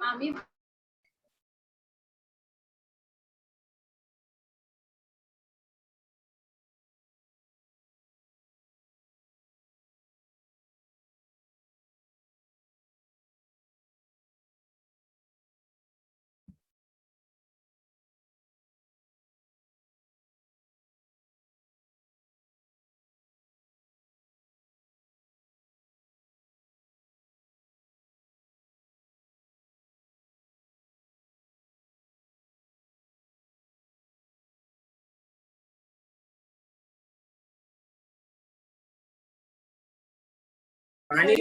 আমি पानी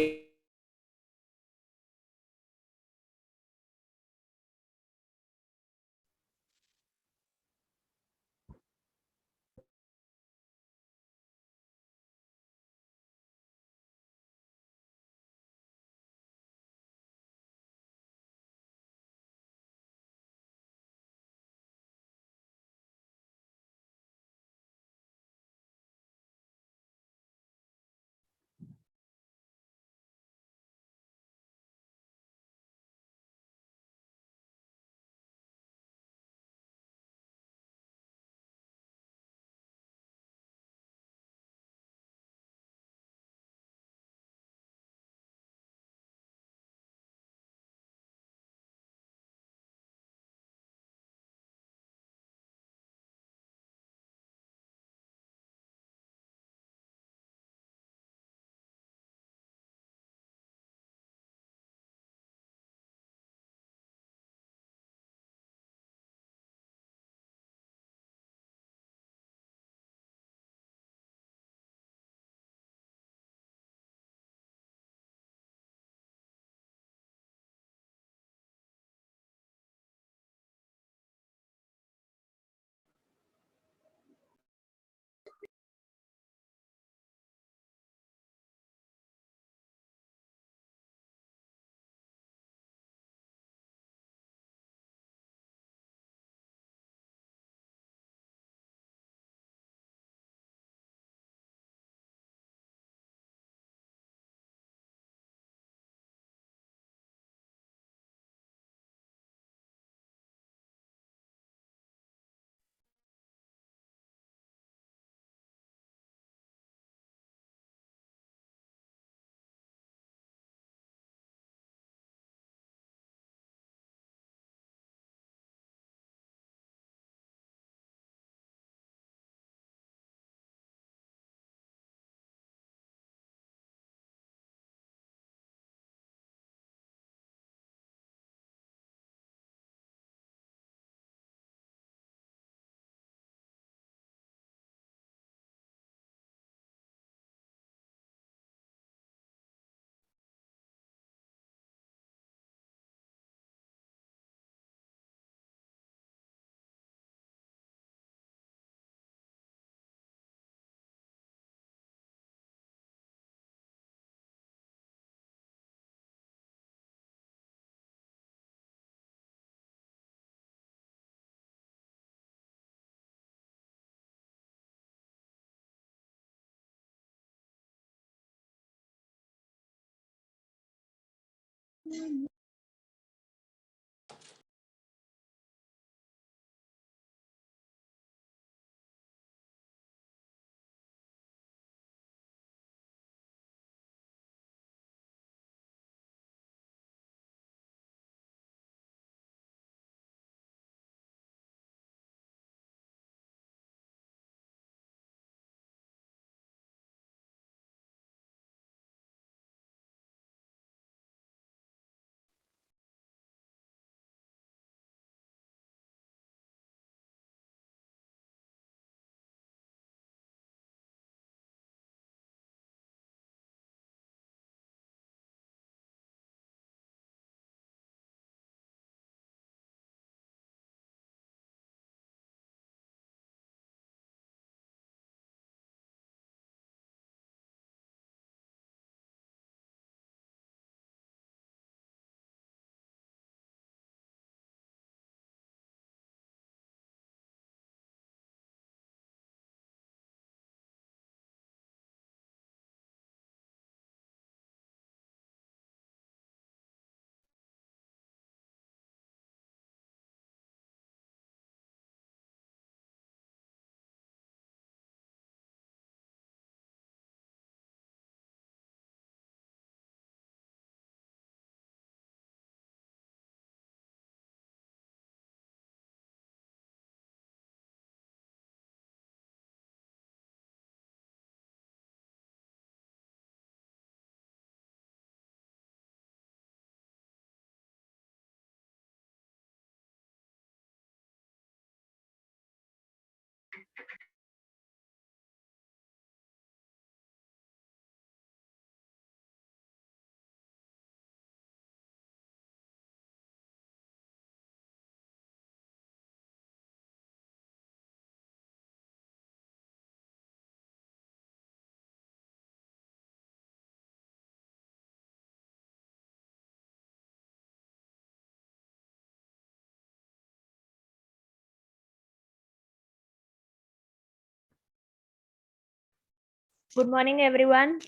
Good morning, everyone.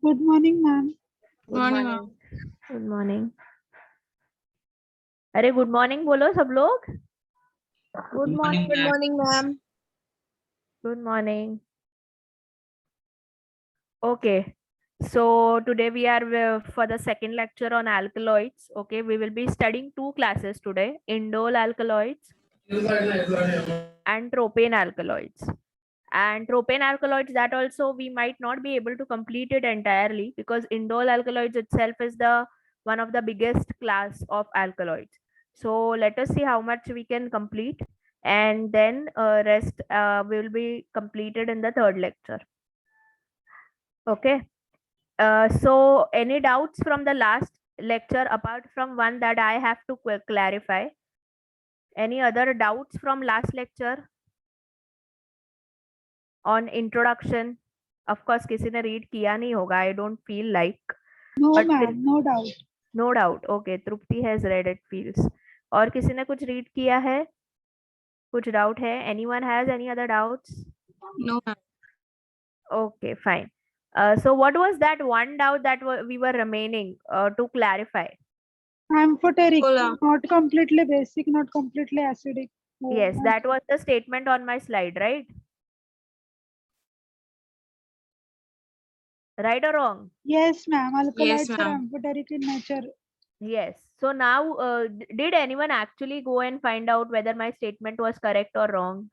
Good morning, ma'am. Good morning. Good morning. अरे good morning बोलो सब लोग. Good morning, Good ma'am. morning, ma'am. Good morning. Okay. So today we are for the second lecture on alkaloids. Okay, we will be studying two classes today: indole alkaloids and tropane alkaloids. And tropane alkaloids, that also we might not be able to complete it entirely because indole alkaloids itself is the one of the biggest class of alkaloids. So let us see how much we can complete, and then rest will be completed in the third lecture. Okay. So any doubts from the last lecture apart from one that I have to clarify? Any other doubts from last lecture on introduction? Of course किसी ने read किया नहीं होगा, I don't feel like. No, But ma'am, no doubt. No doubt. Okay, Trupti has read it feels. और किसी ने कुछ read किया है? कुछ doubt है? Anyone has any other doubts? No, ma'am. Okay, fine. So what was that one doubt that we were remaining to clarify? Amphoteric, Cola. not completely basic, not completely acidic. Oh, Yes, ma'am. that was the statement on my slide, right? Right or wrong? Yes, ma'am. Alkaloids Yes, are ma'am. amphoteric in nature. Yes. So now, did anyone actually go and find out whether my statement was correct or wrong?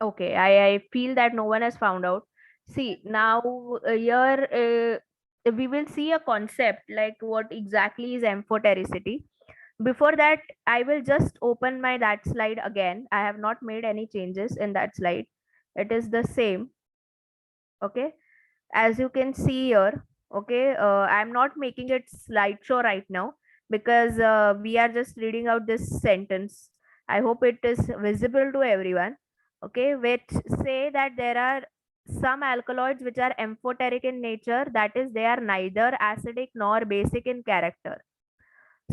Okay, I feel that no one has found out. See, now here we will see a concept like what exactly is amphotericity. Before that, I will just open my that slide again. I have not made any changes in that slide. It is the same. Okay, as you can see here. Okay, I'm not making it slideshow right now because we are just reading out this sentence. I hope it is visible to everyone. Okay, which say that there are some alkaloids which are amphoteric in nature, that is they are neither acidic nor basic in character.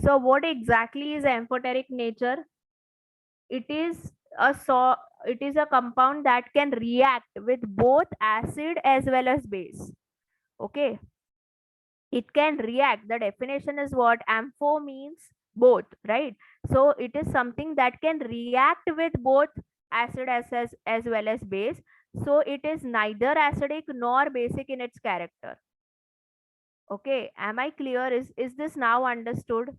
So what exactly is amphoteric nature? It is it is a compound that can react with both acid as well as base. Okay, it can react. The definition is what? Ampho means both, right? So it is something that can react with both acid as well as base. So it is neither acidic nor basic in its character. Okay, am I clear? Is this now understood?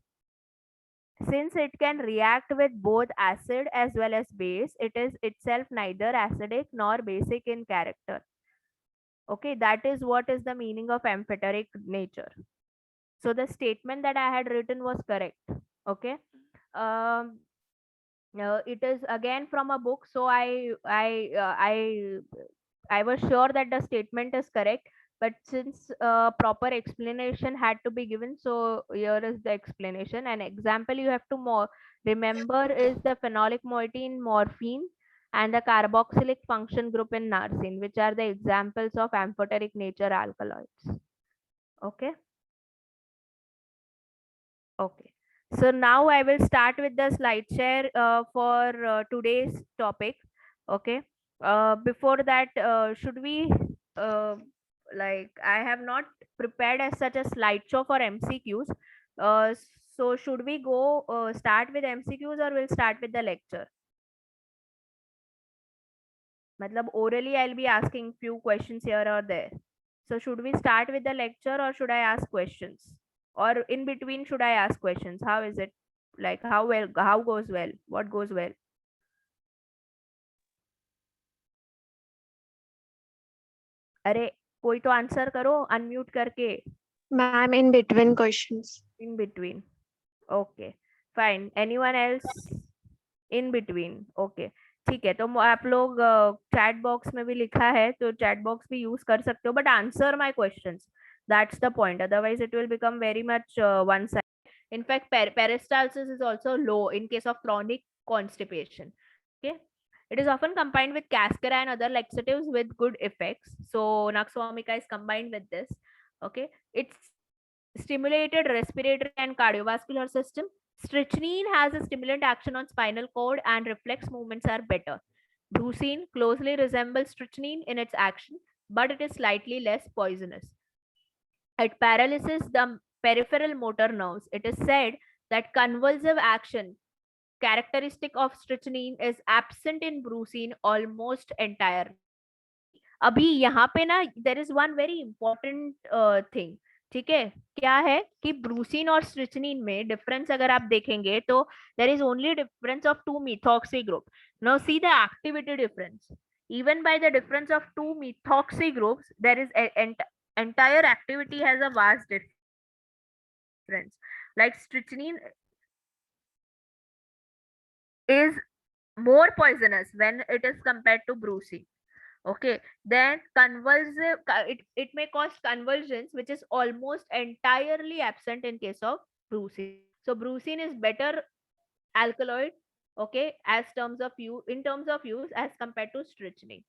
Since it can react with both acid as well as base, it is itself neither acidic nor basic in character. Okay, that is what is the meaning of amphoteric nature. So the statement that I had written was correct. Okay. Um, it is again from a book, so I was sure that the statement is correct. But since proper explanation had to be given, so here is the explanation. An example you have to remember is the phenolic moiety in morphine and the carboxylic function group in narcine, which are the examples of amphoteric nature alkaloids. Okay. Okay. So now I will start with the slide share for today's topic. Okay. Before that, should we like I have not prepared as such a slideshow for MCQs. Uh, so should we go start with MCQs or we'll start with the lecture? Matlab orally I'll be asking few questions here or there. So should we start with the lecture or should I ask questions? Or in between should I ask questions? How is it? Like how goes well? What goes well? अरे कोई तो answer करो unmute करके. Ma'am, in between questions. In between. Okay, fine. Anyone else? In between. Okay. ठीक है, तो आप लोग चैट बॉक्स में भी लिखा है तो चैट बॉक्स भी यूज कर सकते हो, but answer my questions, that's the point, otherwise it will become very much one side. In fact peristalsis is also low in case of chronic constipation. Okay, it is often combined with cascara and other laxatives with good effects, so nux vomica is combined with this. Okay, it's stimulated respiratory and cardiovascular system. Strychnine has a stimulant action on spinal cord and reflex movements are better. Brucine closely resembles strychnine in its action, but it is slightly less poisonous. It paralyzes the peripheral motor nerves. It is said that convulsive action characteristic of strychnine is absent in brucine almost entirely. अभी यहाँ पे ना there is one very important thing. ठीक है, क्या है कि ब्रूसिन और स्ट्रिचनिन में डिफरेंस अगर आप देखेंगे तो there is only difference of 2 methoxy group. Now see the activity difference. Even by the difference of 2 methoxy groups, there is entire activity has a vast difference. Like strychnine is more poisonous when it is compared to brucine. Okay, then convulsive, it may cause convulsions which is almost entirely absent in case of brucine. So brucine is better alkaloid, okay, as terms of use, in terms of use as compared to strychnine.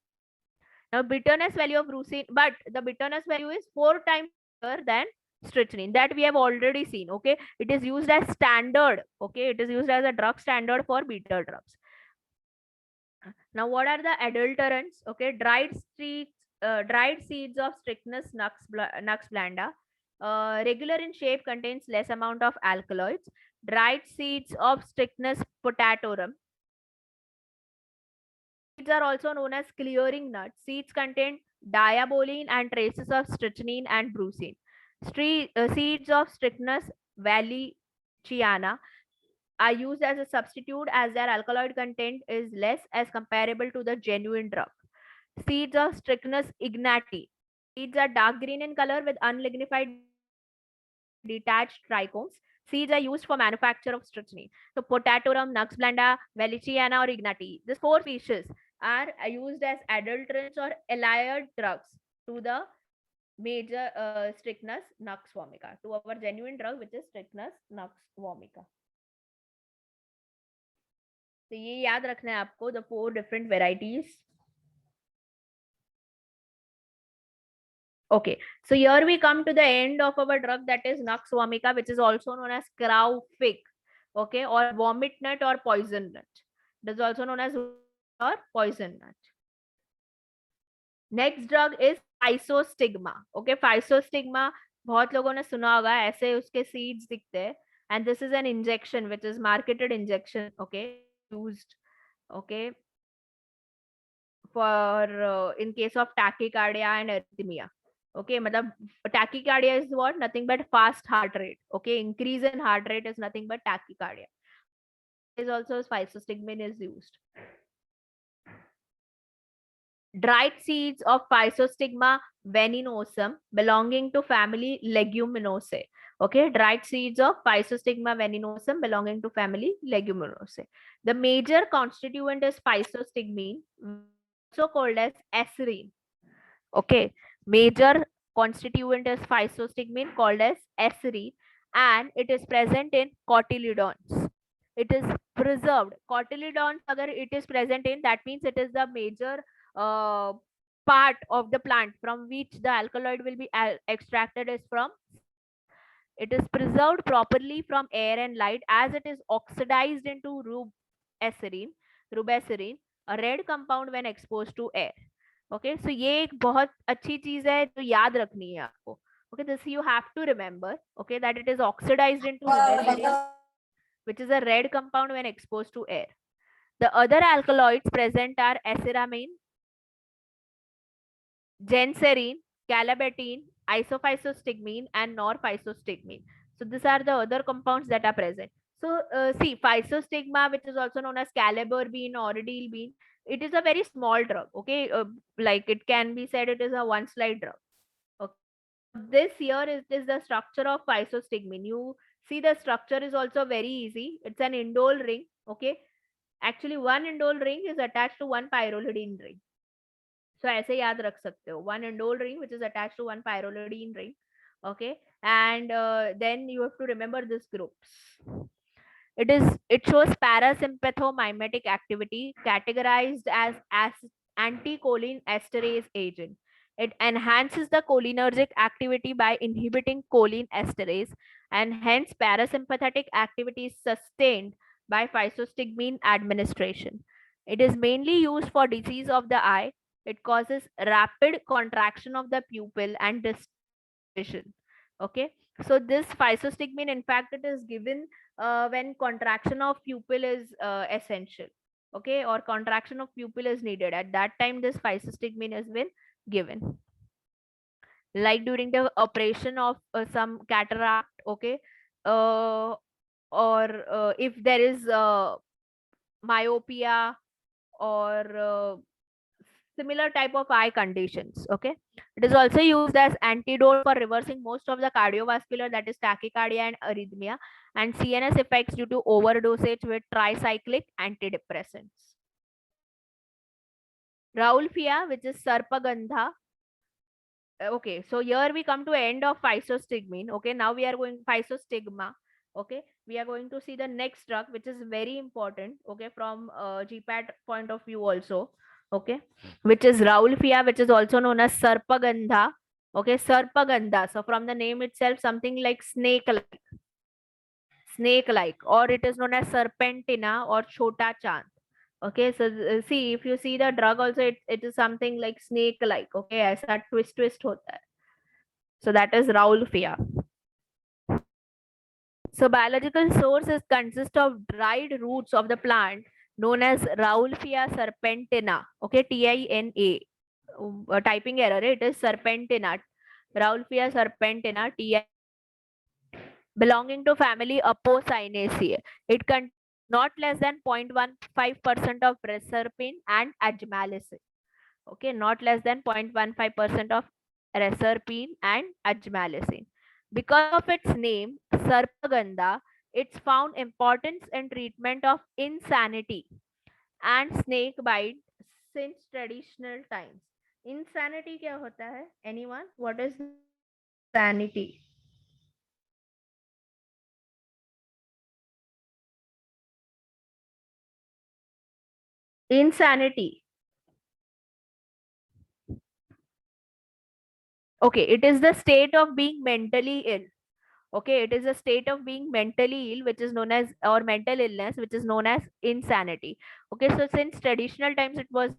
Now bitterness value of brucine, but the bitterness value is 4 times higher than strychnine, that we have already seen. Okay, it is used as standard. Okay, it is used as a drug standard for bitter drugs. Now, what are the adulterants? Okay, dried seeds of Strychnus nux blanda, regular in shape, contains less amount of alkaloids. Dried seeds of Strychnus potatorum. Seeds are also known as clearing nuts. Seeds contain diaboline and traces of strychnine and brucine. Seeds of Strychnus valenciana are used as a substitute as their alkaloid content is less as comparable to the genuine drug. Seeds of Strychnus ignati. Seeds are dark green in color with unlignified detached trichomes. Seeds are used for manufacture of strychnine. So potatorum, nux blanda, valenciana or ignati. These 4 species are used as adulterants or allied drugs to the major Strychnus nux vomica, to our genuine drug which is Strychnus nux vomica. तो ये याद रखना है आपको, the 4 different varieties. Okay, so here we come to the end of our drug, that is nux vomica, which is also known as crow fig, okay, or vomit nut or poison nut. It is also known as or poison nut. Next drug is physostigma. Okay, physostigma बहुत लोगों ने सुना होगा, ऐसे उसके seeds दिखते हैं, and this is an injection which is marketed injection, okay, used, okay, for in case of tachycardia and arrhythmia. Okay, matlab tachycardia is what? Nothing but fast heart rate. Okay, increase in heart rate is nothing but tachycardia. Is also physostigmine is used. Dried seeds of Physostigma venenosum belonging to family Leguminosae. Okay, dried seeds of Physostigma venenosum belonging to family Leguminosae. The major constituent is physostigmine, also called as acerine. Okay, major constituent is physostigmine called as acerine, and it is present in cotyledons. It is preserved. Cotyledons, agar it is present in, that means it is the major part of the plant from which the alkaloid will be extracted is from. It is preserved properly from air and light as it is oxidized into rubeacerine, a red compound when exposed to air. Okay, so ये एक बहुत अच्छी चीज है जो याद रखनी है आपको. Okay, this you have to remember. Okay, that it is oxidized into rubeacerine, which is a red compound when exposed to air. The other alkaloids present are aceramine, genserine, calabatine, isophysostigmine, and norphysostigmine. So these are the other compounds that are present. So see, physostigma, which is also known as calaburbine, oridilbene, it is a very small drug. Okay, like it can be said it is a one slide drug. Okay, this here is the structure of physostigmine. You see the structure is also very easy. It's an indole ring. Okay, actually one indole ring is attached to one pyrrolidine ring. So ऐसे याद रख सकते हो, one indole ring which is attached to one pyrrolidine ring. Okay, and then you have to remember these groups. It shows parasympathomimetic activity categorized as anticholine esterase agent. It enhances the cholinergic activity by inhibiting choline esterase, and hence parasympathetic activity is sustained by physostigmine administration. It is mainly used for disease of the eye. It causes rapid contraction of the pupil and vision. Okay, so this physostigmine, in fact, it is given when contraction of pupil is essential, okay, or contraction of pupil is needed. At that time, this physostigmine has been given, like during the operation of some cataract, okay, uh, or if there is myopia or similar type of eye conditions. Okay, it is also used as antidote for reversing most of the cardiovascular, that is tachycardia and arrhythmia, and CNS effects due to overdosage with tricyclic antidepressants. Rauwolfia, which is Sarpagandha. Okay, so here we come to end of physostigmine. Okay, now we are going physostigma. Okay, we are going to see the next drug, which is very important. Okay, from GPAT point of view also. Okay, which is Rauwolfia, which is also known as Sarpagandha. Okay, Sarpagandha. So from the name itself, something like snake-like, or it is known as Serpentina or Chota Chand. Okay, so see, if you see the drug also, it is something like snake-like. Okay, ऐसा twist होता है. So that is Rauwolfia. So biological sources consist of dried roots of the plant known as Rauwolfia serpentina. Okay, Tina. Typing error. It is serpentina. Rauwolfia serpentina. Ti belonging to family Apocynaceae. It contains not less than 0.15% of reserpine and ajmalacin. Okay, not less than 0.15% of reserpine and ajmalacin. Because of its name, Sarpagandha, it's found importance in treatment of insanity and snake bite since traditional times. Insanity क्या होता है? Anyone? What is insanity? Insanity. Okay, it is the state of being mentally ill. Okay, it is a state of being mentally ill, which is known as, or mental illness, which is known as insanity. Okay, so since traditional times it was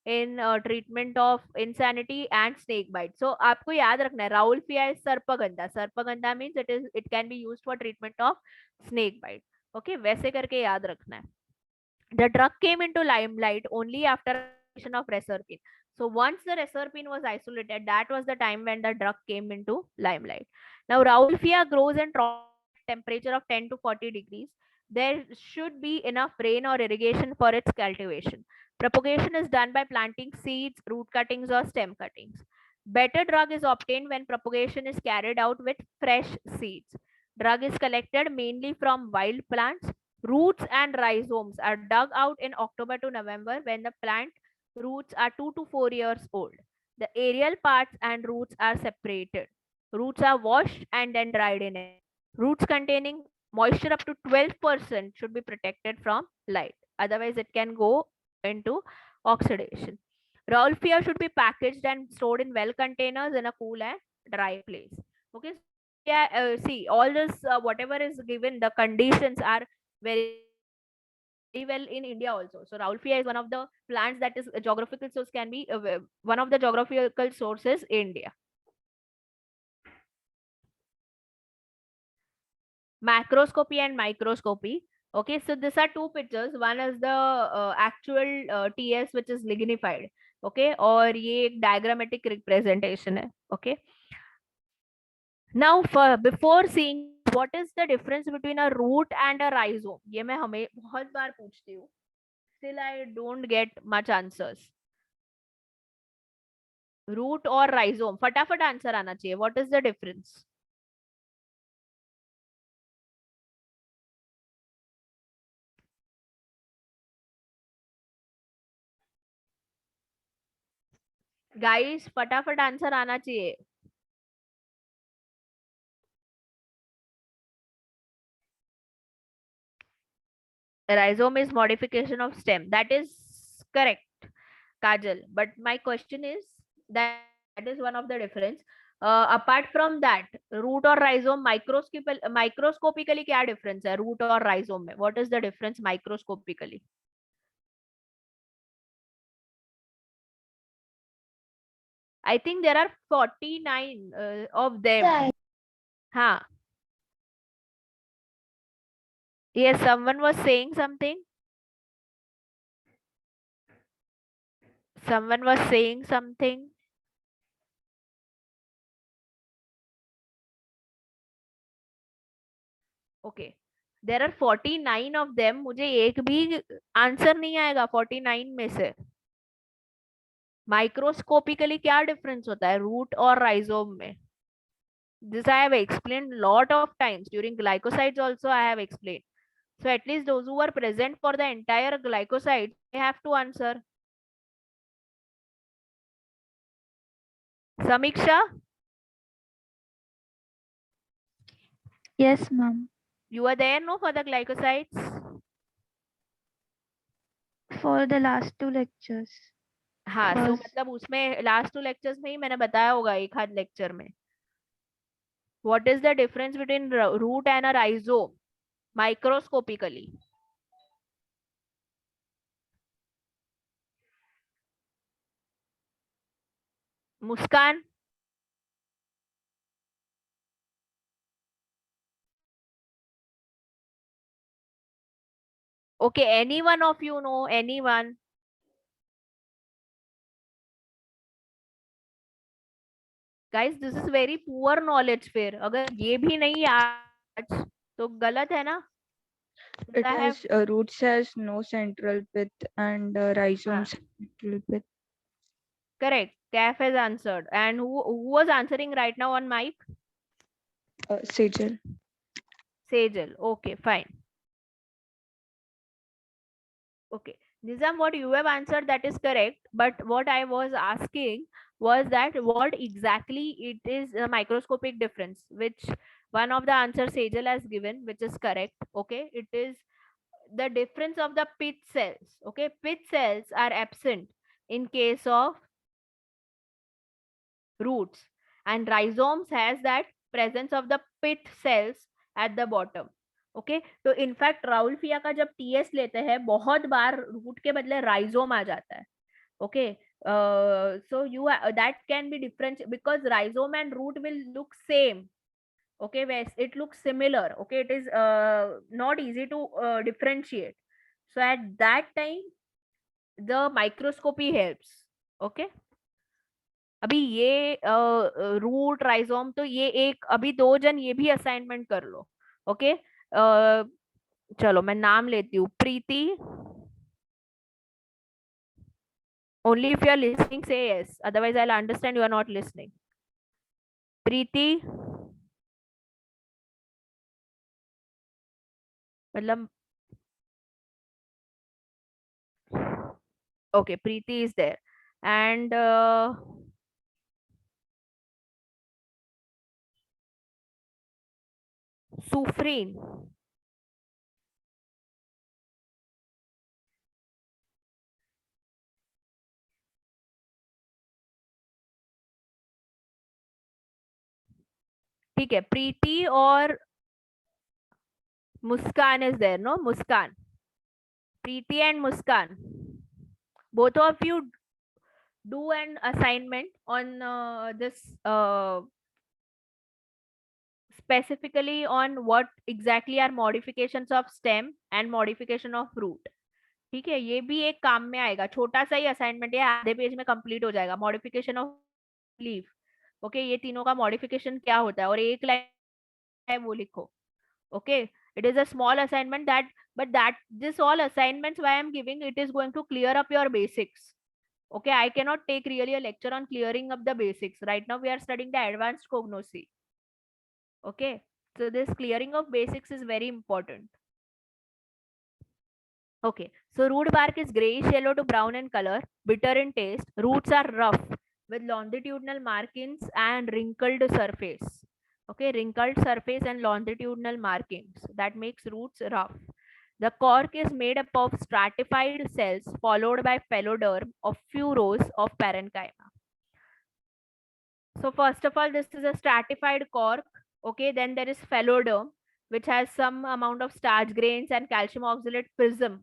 in treatment of insanity and snake bite. So आपको याद रखना है, Rauwolfia is Sarpagandha. Sarpagandha means it can be used for treatment of snake bite. Okay, वैसे करके याद रखना है. The drug came into limelight only after isolation of reserpine. So once the reserpine was isolated, that was the time when the drug came into limelight. Now Rauwolfia grows in temperature of 10 to 40 degrees. There should be enough rain or irrigation for its cultivation. Propagation is done by planting seeds, root cuttings, or stem cuttings. Better drug is obtained when propagation is carried out with fresh seeds. Drug is collected mainly from wild plants. Roots and rhizomes are dug out in October to November when the plant roots are 2 to 4 years old. The aerial parts and roots are separated. Roots are washed and then dried in air. Roots containing moisture up to 12% should be protected from light. Otherwise, it can go into oxidation. Rauwolfia should be packaged and stored in well containers in a cool and dry place. Okay. Yeah, see, all this, whatever is given, the conditions are very well in India also. So Rauwolfia is one of the plants that is geographical source, can be one of the geographical sources in India. Macroscopy and microscopy. Okay, so these are two pictures. One is the actual TS, which is lignified. Okay, और ये एक diagrammatic representation है. Okay. Now, before seeing what is the difference between a root and a rhizome, ये मैं हमें बहुत बार पूछती हूँ. Still I don't get much answers. Root और राइजोम, फटाफट आंसर आना चाहिए. What is the difference? Guys फटाफट आंसर आना चाहिए. Rhizome is modification of stem. That is correct, Kajal. But my question is that is one of the difference. Apart from that, root और rhizome microscopically क्या difference है root और rhizome में? What is the difference microscopically? I think there are 49 of them. हाँ. Yes, someone was saying something. Someone was saying something. Okay. There are 49 of them. मुझे एक भी answer नहीं आएगा 49 में से. माइक्रोस्कोपिकली क्या डिफरेंस होता है रूट और राइजोम में? This I have explained lot of times during glycosides also I have explained. So at least those who are present for the entire glycoside, they have to answer. Samiksha, Yes, ma'am. you are there no for the glycosides? For the last two lectures. हाँ, so First- मतलब उसमें last two lectures में ही मैंने बताया होगा एक आध lecture में. What is the difference between root and a rhizome microscopically? Muskan? Okay, any one of you know, anyone? Guys, this is very poor knowledge फिर. अगर ये भी नहीं आज तो गलत है ना? It I have has roots has no central pith and rhizomes have central pith. correct. Caf has answered. And who was answering right now on mic? Sejal. Sejal. Okay, fine. Okay. Nizam, what you have answered, that is correct. But what I was asking was that what exactly it is a microscopic difference, which one of the answers Sejal has given, which is correct. Okay. It is the difference of the pith cells. Okay. Pith cells are absent in case of roots, and rhizomes has that presence of the pith cells at the bottom. Okay तो in fact Rahul फिया का जब TS लेते हैं बहुत बार root के बदले rhizome आ जाता है. Okay so you that can be different because rhizome and root will look same. Okay, it looks similar. Okay, it is not easy to differentiate. So at that time the microscopy helps. Okay, अभी ये root rhizome तो ये एक अभी 2 जन ये भी assignment कर लो. ओके चलो मैं नाम लेती हूँ. प्रीति, only if you are listening say yes, otherwise I'll understand you are not listening. प्रीति, मतलब okay, Preeti is there. And Sufreen, ठीक है. प्रीति और मुस्कान is there, no? Muskan, Preeti and Muskan, both of you do an assignment on this specifically on what exactly are modifications of stem and modification of root. ठीक है, ये भी एक काम में आएगा. छोटा सा ही असाइनमेंट है, आधे पेज में कंप्लीट हो जाएगा. Modification of leaf. ओके, ये तीनों का मॉडिफिकेशन क्या होता है और एक लाइन है वो लिखो. Okay, it is a small assignment that but that this all assignments why I am giving, it is going to clear up your basics. Okay, I cannot take really a lecture on clearing up the basics. Right now we are studying the advanced cognosy. Okay, so this clearing of basics is very important. Okay, so root bark is grayish yellow to brown in color, bitter in taste. Roots are rough with longitudinal markings and wrinkled surface. Okay, wrinkled surface and longitudinal markings that makes roots rough. The cork is made up of stratified cells followed by phyloderm of few rows of parenchyma. So first of all, this is a stratified cork. Okay, then there is phyloderm, which has some amount of starch grains and calcium oxalate prisms.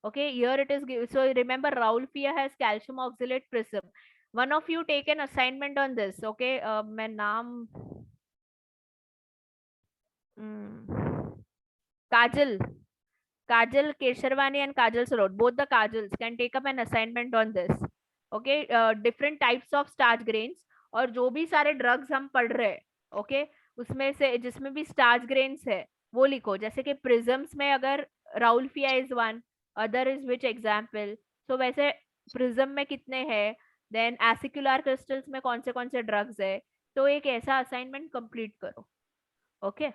Okay, here it is. So remember, Rauwolfia has calcium oxalate prism. One of you take an assignment on this. Okay, मैं नाम Kajal, Kajal Kesharwani and Kajal Sarod, both the Kajals can take up an assignment on this. Okay, different types of starch grains और जो भी सारे drugs हम पढ़ रहे हैं, ओके उसमें से जिसमें भी स्टार्च ग्रेन्स है वो लिखो. जैसे कि प्रिज्म्स में अगर rauwolfia is one, other is which example, so वैसे प्रिज्म में कितने हैं, देन एसिकुलर क्रिस्टल्स में कौन से ड्रग्स है. तो एक ऐसा असाइनमेंट कंप्लीट करो. Okay,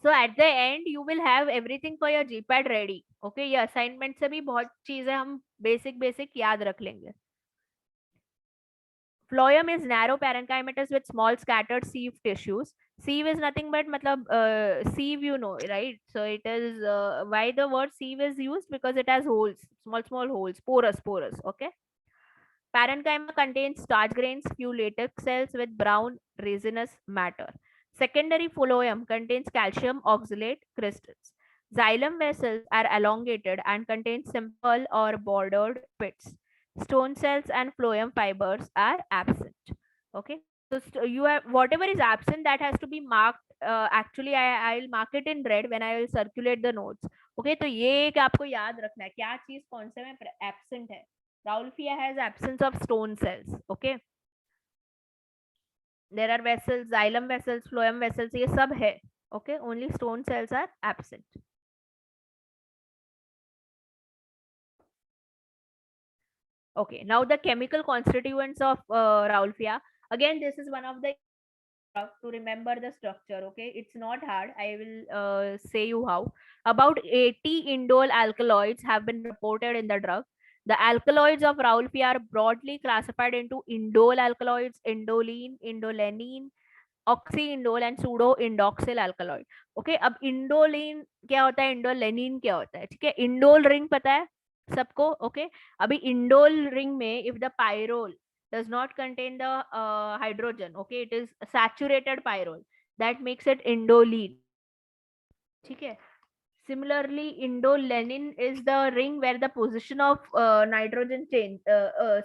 so at the end you will have everything for your GPAT ready. Okay, ये असाइनमेंट से भी बहुत चीजें हम बेसिक याद रख लेंगे. Phloem is narrow parenchymatous with small scattered sieve tissues. Sieve is nothing but matlab sieve, you know, right? So it is why the word sieve is used, because it has holes, small holes, porous. Okay. Parenchyma contains starch grains, few latex cells with brown resinous matter. Secondary phloem contains calcium oxalate crystals. Xylem vessels are elongated and contain simple or bordered pits. Stone cells and phloem fibers are absent. Okay, so you have whatever is absent that has to be marked. Actually, I'll mark it in red when I will circulate the notes. Okay, तो ये एक आपको याद रखना है क्या चीज कौन से में absent है. Rauwolfia has absence of stone cells. Okay, there are vessels, xylem vessels, phloem vessels, ये सब है. Okay, only stone cells are absent. Okay, now the chemical constituents of Rauwolfia. Again, this is one of the to remember the structure. Okay, it's not hard. I will say you how. About 80 indole alkaloids have been reported in the drug. The alkaloids of Rauwolfia are broadly classified into indole alkaloids, indoline, indolenine, oxyindole and pseudo-indoxyl alkaloid. Okay, अब इंडोलिन क्या होता है, इंडोलेनिन क्या होता है. ठीक है, indole ring पता है सबको. ओके, अभी इंडोल रिंग में if the pyrrole does not contain the hydrogen, okay, it is saturated pyrrole, that makes it indoline. ठीक है. Similarly, indolenin is the ring where the position of nitrogen change.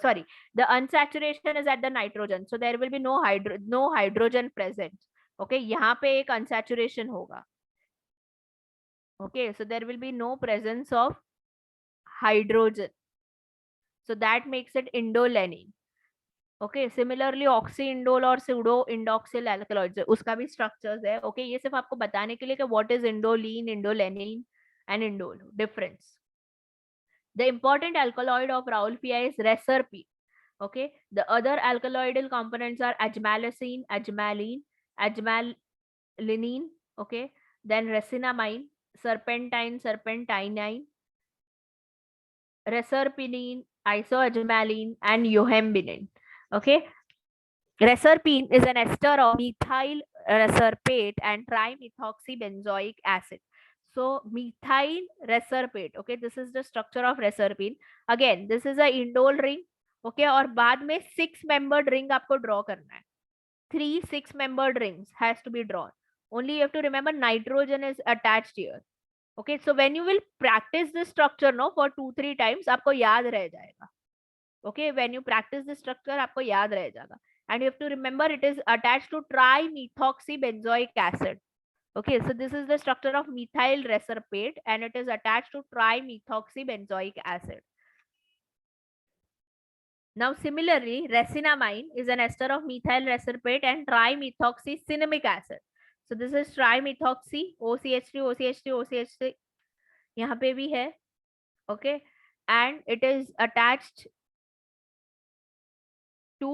Sorry, the unsaturation is at the nitrogen, so there will be no hydrogen present. Okay, यहाँ पे एक unsaturation होगा. Okay, so there will be no presence of hydrogen, so that makes it indolenin. Okay, similarly oxindole और pseudo-indoxyl alkaloids उसका भी structures है. Okay, ये सिर्फ आपको बताने के लिए कि what is indoline, indolenine and indole difference. The important alkaloid of Rauwolfia is reserpine. Okay, the other alkaloidal components are ajmalacine, ajmalene, ajmalinine. Okay, then resinamine, serpentine, serpentinine, reserpinine, isoajmalene, and yohambinine. Okay, reserpine is an ester of methyl reserpate and trimethoxybenzoic acid. So methyl reserpate. Okay, this is the structure of reserpine. Again, this is a indole ring. Okay, और बाद में 6-membered ring आपको draw करना है. 3 6-membered rings has to be drawn. Only you have to remember nitrogen is attached here. Okay, so when you will practice this structure no for 2-3 times, आपको याद रह जाएगा. Okay, when you practice this structure आपको याद रह जाएगा. And you have to remember it is attached to trimethoxybenzoic acid. Okay, so this is the structure of methyl reserpate and it is attached to trimethoxybenzoic acid. Now similarly, resinamine is an ester of methyl reserpate and trimethoxycinnamic acid. So this is trimethoxy, OCH3, OCH3, OCH3 यहाँ पे भी है. Okay, and it is attached to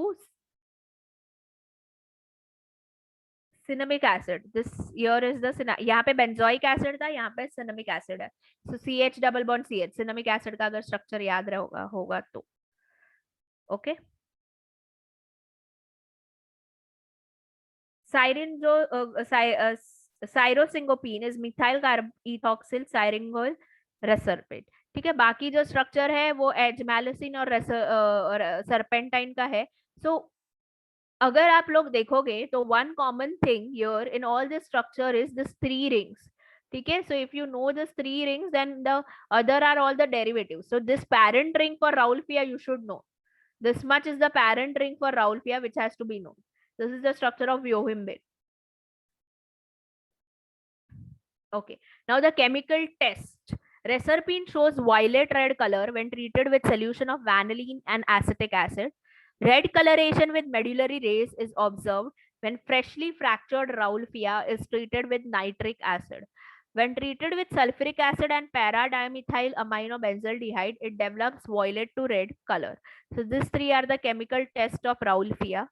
cinnamic acid. This here is the यहाँ पे benzoic acid था, यहाँ पे cinnamic acid है. So CH double bond CH, cinnamic acid का अगर structure याद होगा तो okay. Cyrene जो साइरोसिंगोपीन इज मिथाइल कार्बोethoxyl syringol रेसरपेट. ठीक है, बाकी जो स्ट्रक्चर है वो एजमैलिसिन और सरपेंटाइन का है. सो अगर आप लोग देखोगे तो one common thing here in all this structure is this 3 rings. ठीक है, so if you know this 3 rings then the other are all the derivatives. So this parent ring for rauwolfia you should know. This much is the parent ring for Raulfia which has to be known. This is the structure of yohimbine. Okay, now the chemical test. Reserpine shows violet red color when treated with solution of vanillin and acetic acid. Red coloration with medullary rays is observed when freshly fractured Raulfia is treated with nitric acid. When treated with sulfuric acid and para-dimethyl aminobenzaldehyde, it develops violet to red color. So these 3 are the chemical test of Raulfia.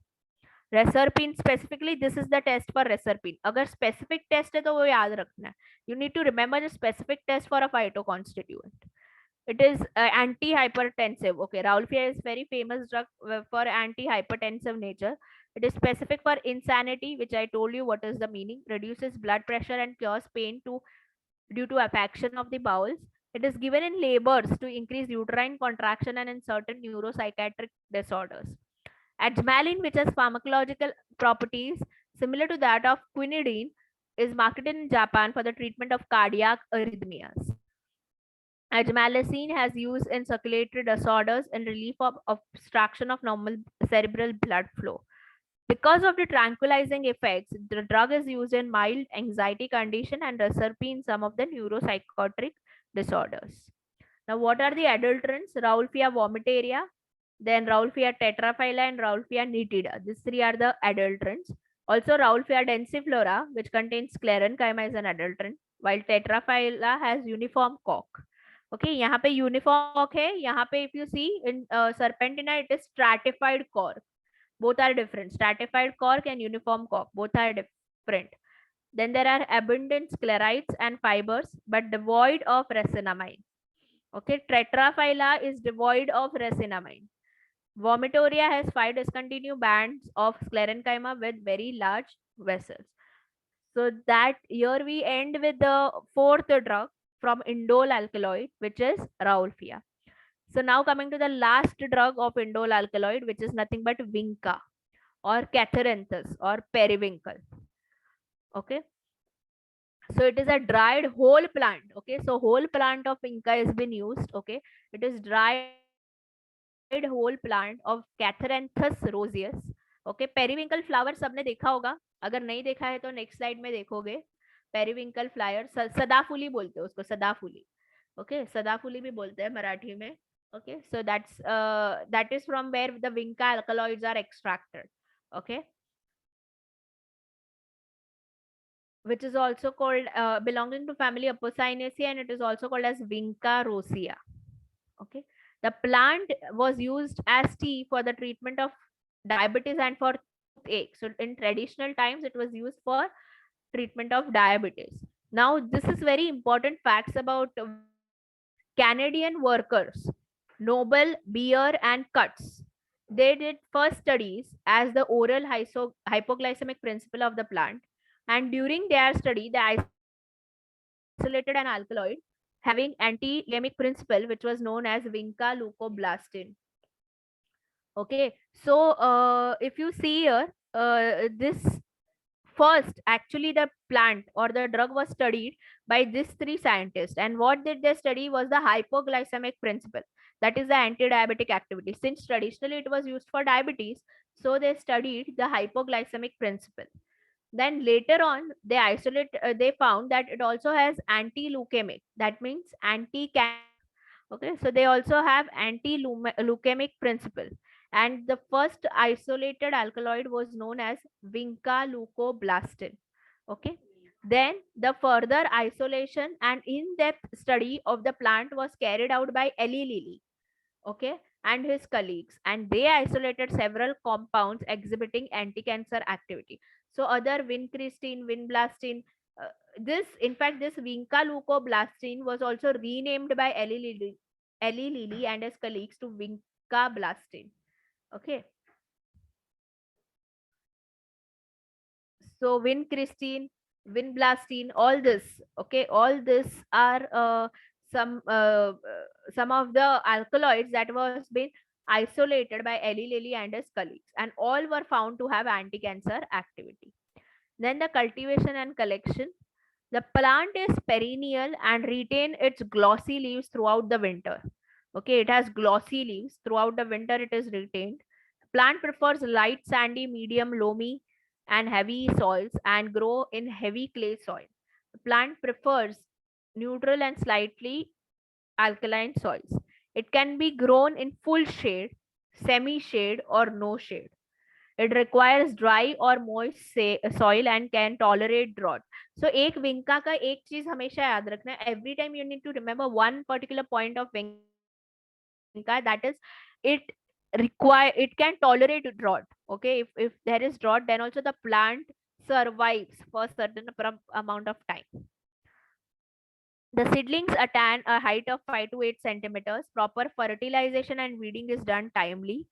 Reserpine specifically, this is the test for reserpine. अगर specific test है तो वो याद रखना है. You need to remember the specific test for a phytoconstituent. It is anti-hypertensive. Okay, Raulfia is very famous drug for anti-hypertensive nature. It is specific for insanity, which I told you what is the meaning. Reduces blood pressure and cures pain due to affection of the bowels. It is given in labors to increase uterine contraction and in certain neuropsychiatric disorders. Adrenaline, which has pharmacological properties similar to that of quinidine, is marketed in Japan for the treatment of cardiac arrhythmias. Adrenaline has use in circulatory disorders and relief of obstruction of normal cerebral blood flow. Because of the tranquilizing effects, the drug is used in mild anxiety condition and reserpine in some of the neuropsychiatric disorders. Now, what are the adulterants? Raulfia vomitaria, then Raulfia tetraphylla and Raulfia nitida. These 3 are the adulterants. Also, Raulfia densiflora, which contains sclerenchyma, is an adulterant, while tetraphylla has uniform cork. Okay, यहाँ पे uniform cork है. यहाँ पे if you see in serpentina, it is stratified cork. Both are different. Stratified cork and uniform cork, both are different. Then there are abundant sclerites and fibers, but devoid of resinamide. Okay, tetraphylla is devoid of resinamide. Vomitoria has 5 discontinued bands of sclerenchyma with very large vessels. So that here we end with the 4th drug from indole alkaloid, which is Raulfia. So now coming to the last drug of indole alkaloid, which is nothing but vinca or catharanthus or periwinkle. Okay, so it is a dried whole plant. Okay, so whole plant of vinca has been used. Okay, it is dried whole plant of catharanthus roseus. Okay, periwinkle flower सबने देखा होगा. अगर नहीं देखा है तो next slide में देखोगे. पेरिविंकल फ्लावर सदाफुली बोलते हैं उसको, सदाफुली. ओके, सदाफुली भी बोलते हैं मराठी में. Okay, so that is from where the vinca alkaloids are extracted. Okay, which is also called belonging to family Apocynaceae, and it is also called as vinca rosea. Okay, the plant was used as tea for the treatment of diabetes and for toothache. So in traditional times it was used for treatment of diabetes. Now this is very important facts about Canadian workers, Noble, Beer and Cutts. They did first studies as the oral hypoglycemic principle of the plant, and during their study they isolated an alkaloid having anti-lemic principle, which was known as vinca leucoblastin. Okay, so if you see here, this first actually the plant or the drug was studied by these 3 scientists, and what did they study was the hypoglycemic principle, that is the anti-diabetic activity. Since traditionally it was used for diabetes, so they studied the hypoglycemic principle. Then later on they found that it also has anti-leukemic, that means anti-cancer. Okay, so they also have anti-leukemic principle, and the first isolated alkaloid was known as vinca leucoblastin. Okay, then the further isolation and in-depth study of the plant was carried out by Eli Lilly. Okay, and his colleagues, and they isolated several compounds exhibiting anti-cancer activity. So other vincristine, vinblastine, in fact, this vinca-leucoblastine was also renamed by Eli Lilly and his colleagues to vincablastine. Okay. So vincristine, vinblastine, all this, okay, all this are some uh, some of the alkaloids that was been isolated by Eli Lilly and his colleagues, and all were found to have anti-cancer activity. Then the cultivation and collection. The plant is perennial and retain its glossy leaves throughout the winter. Okay, it has glossy leaves throughout the winter. It is retained. Plant prefers light, sandy, medium, loamy, and heavy soils and grow in heavy clay soil. The plant prefers neutral and slightly alkaline soils. It can be grown in full shade, semi shade, or no shade. It requires dry or moist soil and can tolerate drought. So एक विंका का एक चीज हमेशा याद रखना है. Every time you need to remember one particular point of vinca, that is, it can tolerate drought. Okay, if there is drought, then also the plant survives for a certain amount of time. The seedlings attain a height of 5 to 8 centimeters. Proper fertilization and weeding is done timely.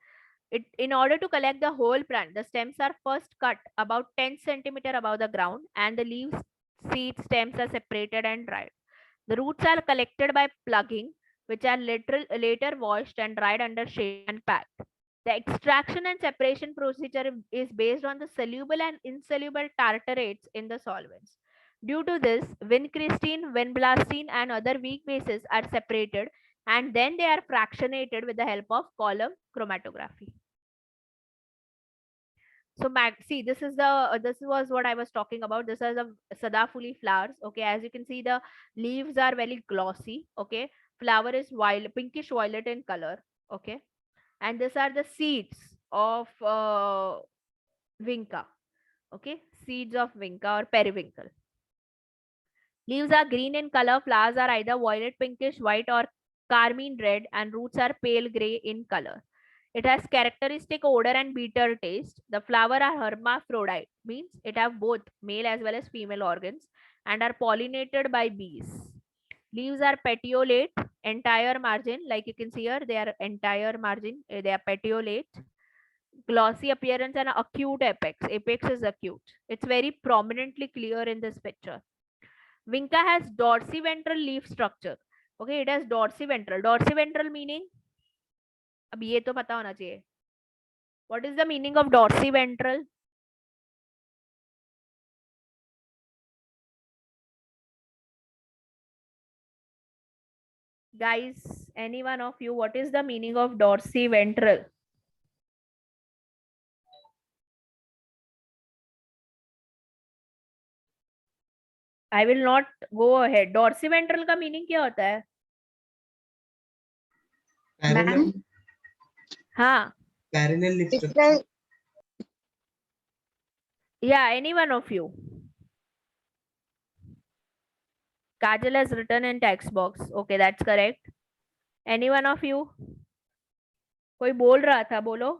In order to collect the whole plant, the stems are first cut about 10 centimeter above the ground, and the leaves, seed stems are separated and dried. The roots are collected by plugging, which are later washed and dried under shade and packed. The extraction and separation procedure is based on the soluble and insoluble tartarates in the solvents. Due to this, vincristine, vinblastine, and other weak bases are separated, and then they are fractionated with the help of column chromatography. So see, this was what I was talking about. This is a Sadafuli flowers. Okay, as you can see, the leaves are very glossy. Okay, flower is pinkish violet in color. Okay, and these are the seeds of vinca. Okay, seeds of vinca or periwinkle. Leaves are green in color. Flowers are either violet, pinkish, white, or carmine red, and roots are pale gray in color. It has characteristic odor and bitter taste. The flower are hermaphrodite, means it have both male as well as female organs, and are pollinated by bees. Leaves are petiolate, entire margin, like you can see here, they are entire margin, they are petiolate. Glossy appearance and acute apex. Apex is acute. It's very prominently clear in this picture. Vinca has dorsiventral leaf structure. Okay, it has dorsiventral. Dorsiventral meaning, अब ये तो पता होना चाहिए. What is the meaning of dorsiventral? Guys, any one of you, what is the meaning of dorsiventral? I will not go ahead. Dorsiventral का meaning क्या होता है? Parallel. हाँ. Parallel leaf structure. Yeah, any one of you. Kajal has written in text box. Okay, that's correct. Any one of you? कोई बोल रहा था, बोलो.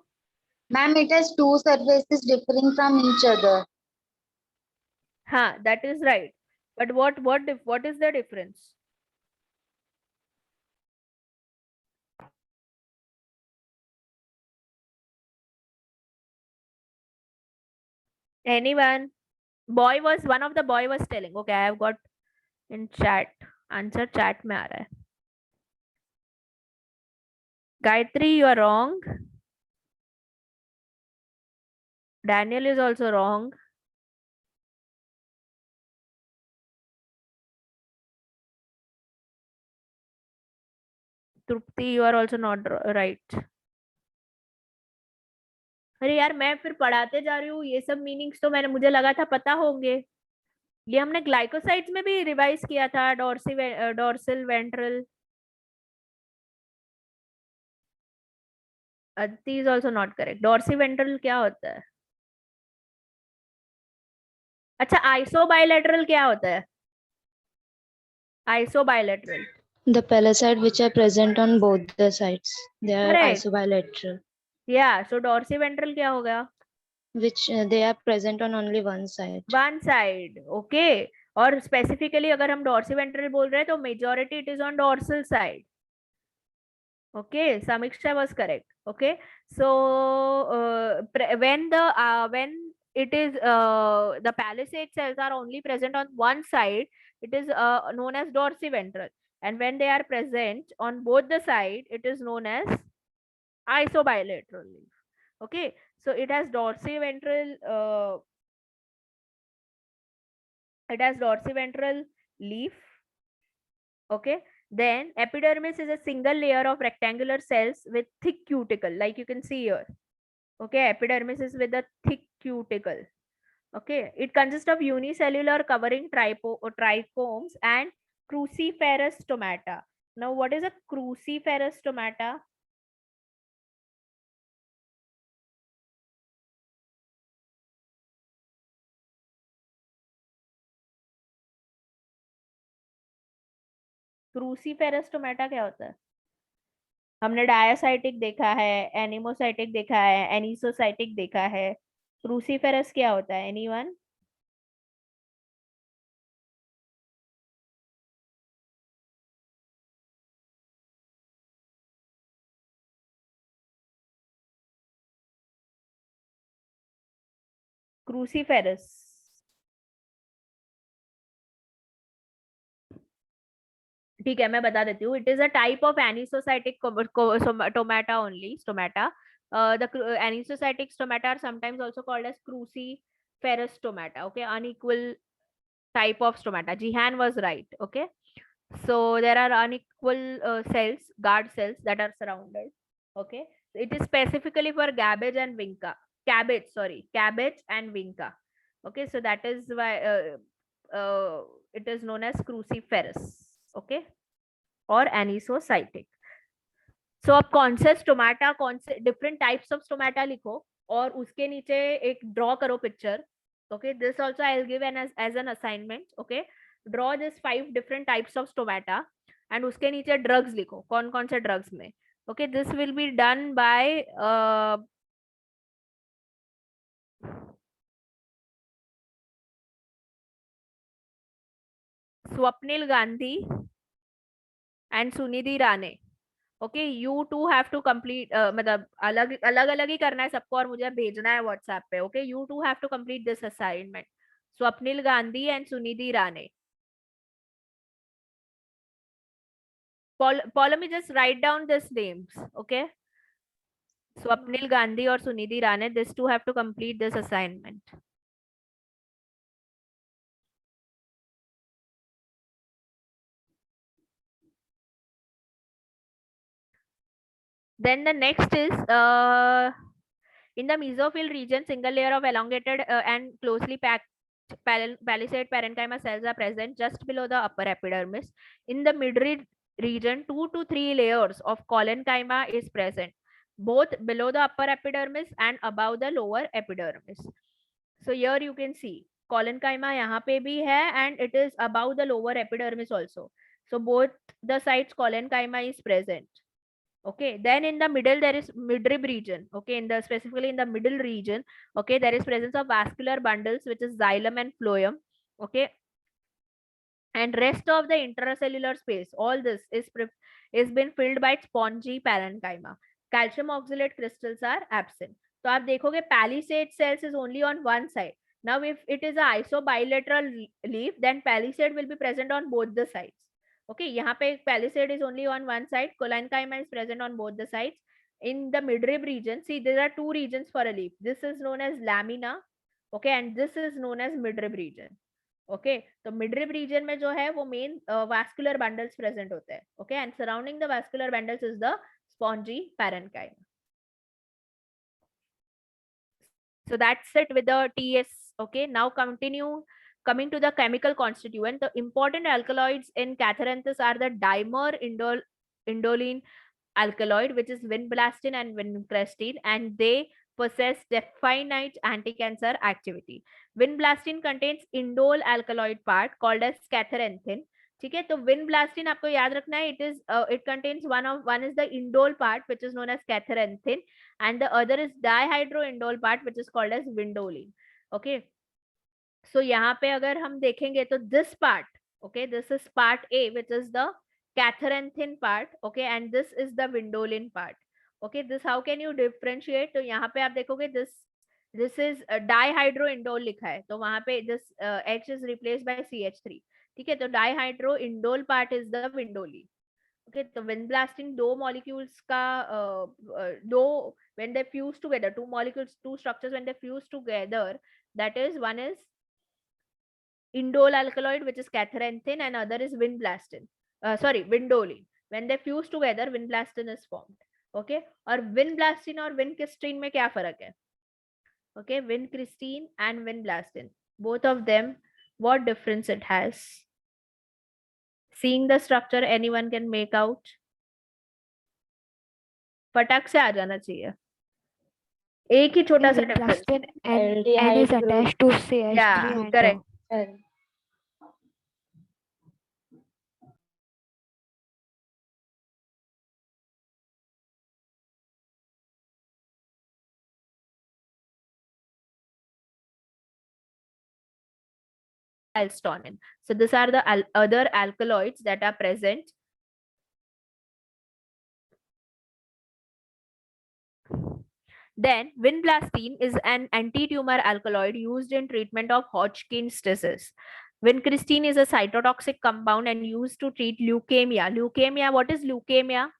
Ma'am, it has two surfaces differing from each other. हाँ, that is right. But what is the difference? Anyone? One of the boy was telling. Okay, I have got in chat. Answer chat में आ रहा है. Gayatri, you are wrong. Daniel is also wrong. Trupti, you are also not right. अरे यार, मैं फिर पढ़ाते जा रही हूँ. ये सब मीनिंग्स तो मुझे लगा था पता होंगे. ये हमने ग्लाइकोसाइड्स में भी रिवाइज किया था. Dorsal ventral. Aditi is also not correct. Dorsiventral क्या होता है? अच्छा, आइसोबाइलेटरल क्या होता है? आइसोबाइलेटरल The palisade which are present on both the sides. They are Correct. isobilateral, Yeah, so dorsiventral क्या हो गया? which they are present on only one side. One side. Okay. और स्पेसिफिकली अगर हम डॉर्सिवेंट्रल बोल रहे हैं तो majority it is on dorsal side. Okay, Samiksha was correct. Okay, so when it is the palisade cells are only present on one side, it is known as dorsiventral, and when they are present on both the side, it is known as isobilateral leaf. Okay, so it has dorsiventral leaf. Okay, then epidermis is a single layer of rectangular cells with thick cuticle, like you can see here. Okay, epidermis is with a thick cuticle. Okay, it consists of unicellular covering trichomes and cruciferous stomata. Now, what is a cruciferous stomata? Cruciferous stomata क्या होता है? हमने डायासाइटिक देखा है, एनिमोसाइटिक देखा है, एनिसोसाइटिक देखा है. क्रूसीफेरस क्या होता है? एनीवन? क्रूसीफेरस. ठीक है, मैं बता देती हूँ. It is a type of anisocytic stomata only. Stomata. The anisocytic stomata are sometimes also called as cruciferous stomata. Okay, unequal type of stomata. Jihan was right. Okay, so there are unequal cells, guard cells that are surrounded. Okay, it is specifically for cabbage and vinca. Cabbage and vinca. Okay, so that is why it is known as cruciferous. Okay, or anisocytic. सो अब कौन से stomata, कौन से different types of stomata लिखो और उसके नीचे एक ड्रॉ करो picture. Okay, this also I will give as an assignment. Okay, draw this 5 different types of stomata and उसके नीचे ड्रग्स लिखो, कौन कौन से ड्रग्स में. Okay, this will be done by Swapnil Gandhi and Sunidhi Rane. Okay, you two have to complete, मतलब अलग अलग ही करना है सबको और मुझे भेजना है व्हाट्सएप पे. Okay, you two have to complete this assignment. Swapnil Gandhi and Sunidhi Rane. Polami, just write down these names. Okay, Swapnil Gandhi or Sunidhi Rane, these two have to complete this assignment. Then the next is in the mesophyll region, single layer of elongated and closely packed palisade parenchyma cells are present just below the upper epidermis. In the mid region, 2 to 3 layers of collenchyma is present, both below the upper epidermis and above the lower epidermis. So here you can see collenchyma यहाँ पे भी है and it is above the lower epidermis also. So both the sides collenchyma is present. Okay, then in the middle there is midrib region. Okay, specifically in the middle region, okay, there is presence of vascular bundles which is xylem and phloem. Okay, and rest of the intracellular space, all this is been filled by spongy parenchyma. Calcium oxalate crystals are absent. तो आप देखोगे palisade cells is only on one side. Now if it is a isobilateral leaf, then palisade will be present on both the sides. Okay, यहाँ पे palisade is only on one side, collenchyma is present on both the sides. In the midrib region, see there are 2 regions for a leaf. This is known as lamina. Okay, and this is known as midrib region. Okay, तो midrib reason में जो है वो main vascular bundles present होते हैं. Okay, and surrounding the vascular bundles is the spongy parenchyma. So that's it with the TS. Okay, now coming to the chemical constituent. The important alkaloids in Catharanthus are the dimer indolene alkaloid, which is vinblastine and vincristine, and they possess definite anti-cancer activity. Vinblastine contains indole alkaloid part called as catharanthine. ठीक है, तो vinblastine आपको याद रखना है, it contains one is the indole part which is known as catharanthine and the other is dihydroindole part which is called as vindoline. Okay, so यहाँ पे अगर हम देखेंगे तो this part, okay, this is part A which is the catharanthine part, okay, and this is the vindoline part. Okay, this how can you differentiate? तो यहाँ पे आप देखोगे this is dihydroindole लिखा है, तो वहां पे this H is replaced by CH3. ठीक है, तो dihydroindole part is the vindoline. Okay, तो vinblastine दो molecules का दो when they fuse together, two molecules, two structures when they fuse together, that is one is indole alkaloid which is catharanthine and other is vinblastine. Vindoline. When they fuse together, vinblastine is formed. Okay, और vinblastine और vincristine में क्या फर्क है? Okay, vincristine and vinblastine, both of them, what difference it has? Seeing the structure, anyone can make out? फटक से आ जाना चाहिए, एक ही छोटा सा difference. Vinblastine N is attached to CH3 Yeah, and correct. Alstonin. So these are the other alkaloids that are present. Then vinblastine is an anti-tumor alkaloid used in treatment of Hodgkin's disease. Vincristine is a cytotoxic compound and used to treat leukemia. Leukemia, what is leukemia?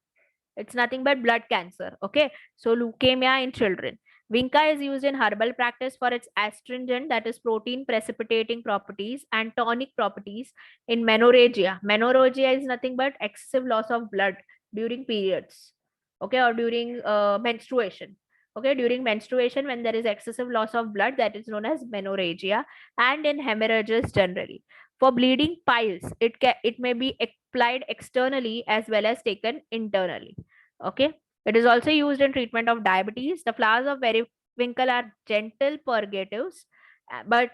It's nothing but blood cancer. Okay, so leukemia in children. Vinca is used in herbal practice for its astringent, that is protein precipitating properties, and tonic properties in menorrhagia. Menorrhagia is nothing but excessive loss of blood during periods, okay, or during menstruation. Okay, during menstruation when there is excessive loss of blood, that is known as menorrhagia, and in hemorrhages generally. For bleeding piles, it may be applied externally as well as taken internally. Okay, it is also used in treatment of diabetes. The flowers of periwinkle are gentle purgatives, but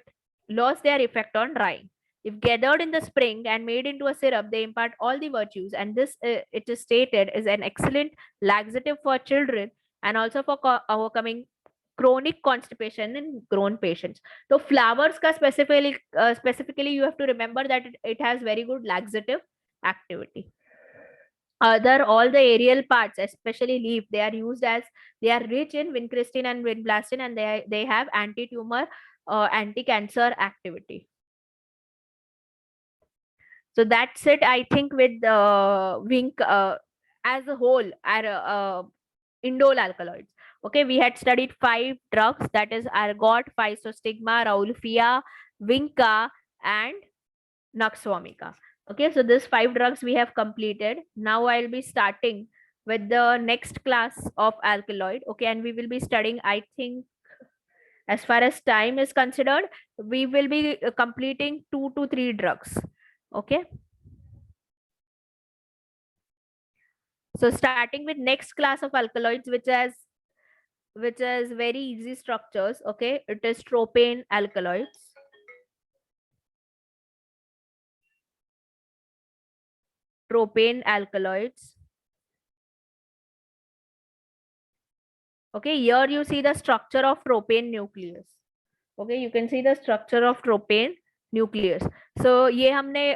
lost their effect on drying. If gathered in the spring and made into a syrup, they impart all the virtues, and this it is stated is an excellent laxative for children and also for overcoming chronic constipation in grown patients. So flowers ka specifically you have to remember that it has very good laxative activity. All the aerial parts, especially leaf, they are used as they are rich in vincristine and vinblastine, and they have anti-tumor, anti-cancer activity. So that's it, I think, with as a whole, our indole alkaloids. Okay, we had studied 5 drugs, that is ergot, physostigma, rauwolfia, vinca, and nux vomica. Okay, so these 5 drugs we have completed. Now I'll be starting with the next class of alkaloid. Okay, and we will be studying, I think, as far as time is considered, we will be completing 2 to 3 drugs. Okay, so starting with next class of alkaloids, which is very easy structures. Okay, it is tropane alkaloids. Tropane alkaloids. Okay, here you see the structure of tropane nucleus. Okay, you can see the structure of tropane nucleus. So ये हमने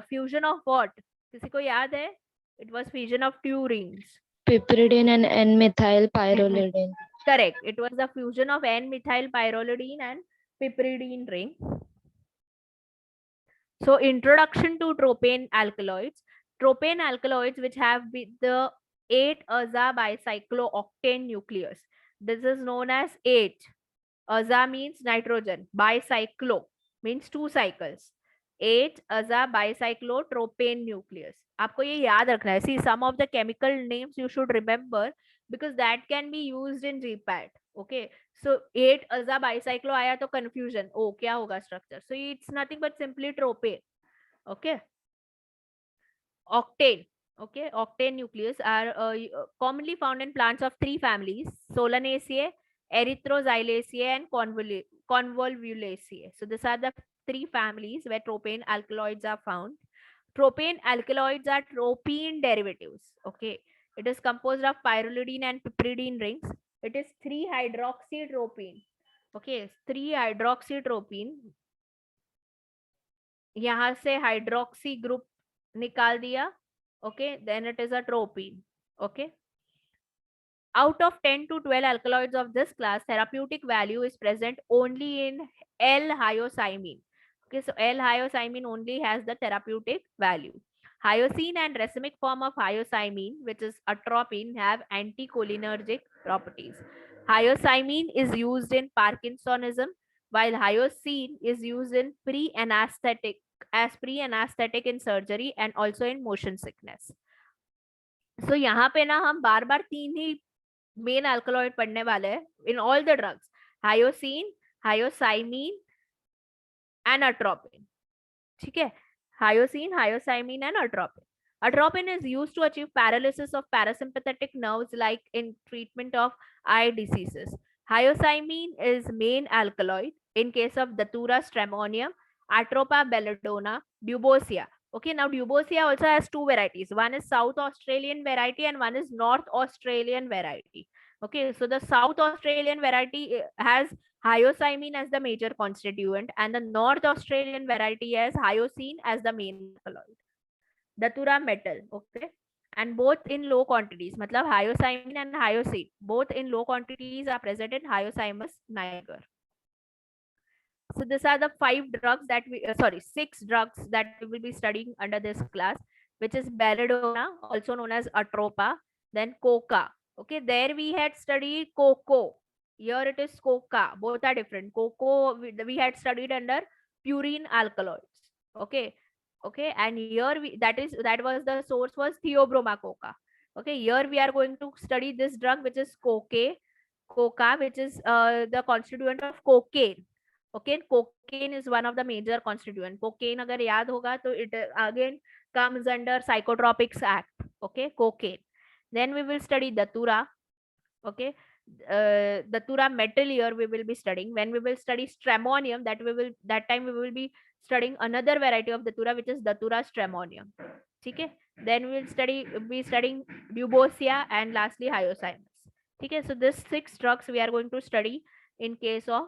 fusion of what? किसी को याद है? It was fusion of 2 rings. Piperidine and N-methyl pyrrolidine. Correct. It was the fusion of N-methyl pyrrolidine and piperidine ring. So introduction to tropane alkaloids. Tropane alkaloids which have the 8-aza bicyclooctane nucleus. This is known as 8. Aza means nitrogen. Bicyclo means 2 cycles. 8-aza bicyclotropane nucleus. आपको ये याद रखना है. See, some of the chemical names you should remember because that can be used in GPAT. Okay, so 8-aza bicyclo आया तो confusion. Oh, क्या होगा structure? So it's nothing but simply tropane. Okay, octane. Okay, octane nucleus are commonly found in plants of 3 families: Solanaceae, Erythroxylaceae, and Convolvulaceae. So these are the 3 families where tropane alkaloids are found. Tropane alkaloids are tropene derivatives. Okay, it is composed of pyrrolidine and piperidine rings. It is 3-hydroxytropene. Okay, 3-hydroxytropene. यहाँ से hydroxy group निकाल दिया. Okay, then it is a tropene. Okay. Out of 10 to 12 alkaloids of this class, therapeutic value is present only in L-hyoscyamin. Okay, so L-hyoscyamin only has the therapeutic value. Hyoscine and racemic form of hyoscyamin, which is atropine, have anticholinergic properties. Hyoscyamin is used in Parkinsonism, while hyoscine is used in pre-anesthetic in surgery and also in motion sickness. So यहाँ पे ना हम बार बार 3 ही main alkaloid पढ़ने वाले हैं in all the drugs: hyoscine, hyoscyamin and atropine. ठीक है, hyoscine, hyoscyamin and atropine. Atropine is used to achieve paralysis of parasympathetic nerves, like in treatment of eye diseases. Hyoscyamin is main alkaloid in case of Datura stramonium, Atropa belladonna, Duboisia. Okay, now Duboisia also has 2 varieties. One is South Australian variety and one is North Australian variety. Okay, so the South Australian variety has hyoscyamin as the major constituent and the North Australian variety has hyoscine as the main alkaloid. Datura metal, okay, and both in low quantities. Matlab hyoscyamin and hyoscine both in low quantities are present in Hyoscyamus niger. So these are the 6 drugs that we will be studying under this class, which is belladonna, also known as atropa, then coca. Okay, there we had studied cocoa. Here it is coca. Both are different. Cocoa we had studied under purine alkaloids. Okay, and here that was the source was Theobroma coca. Okay, here we are going to study this drug, which is coca, which is the constituent of cocaine. Okay, cocaine is one of the major constituent. Cocaine agar yaad hoga to it again comes under Psychotropics Act. Okay, cocaine. Then we will study datura. Okay, datura metal here we will be studying. When we will study stramonium, that time we will be studying another variety of datura, which is datura stramonium. Okay, then we will be studying Duboisia and lastly hyoscyamus. Okay, so this 6 drugs we are going to study in case of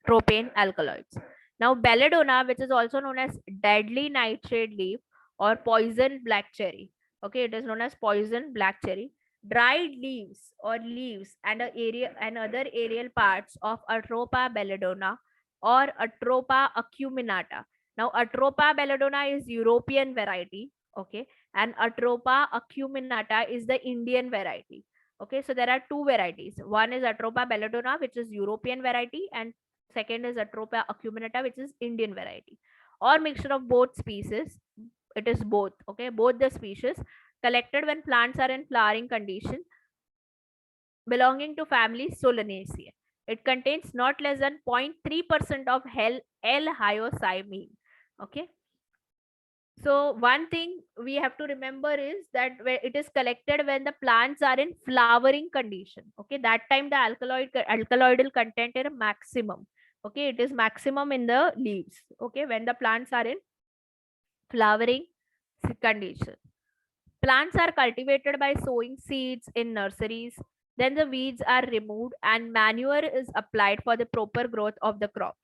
tropane alkaloids. Now belladonna, which is also known as deadly nightshade leaf or poison black cherry. Okay, it is known as poison black cherry. Dried leaves or leaves and other aerial parts of Atropa belladonna or Atropa acuminata. Now Atropa belladonna is European variety. Okay, and Atropa acuminata is the Indian variety. Okay, so there are 2 varieties. One is Atropa belladonna, which is European variety, and second is Atropa acuminata, which is Indian variety, or mixture of both species. It is both. Okay, both the species collected when plants are in flowering condition, belonging to family Solanaceae. It contains not less than 0.3% of L-hyoscyamin. Okay. So one thing we have to remember is that it is collected when the plants are in flowering condition. Okay, that time the alkaloidal content is maximum. Okay, it is maximum in the leaves. Okay, when the plants are in flowering condition. Plants are cultivated by sowing seeds in nurseries. Then the weeds are removed and manure is applied for the proper growth of the crop.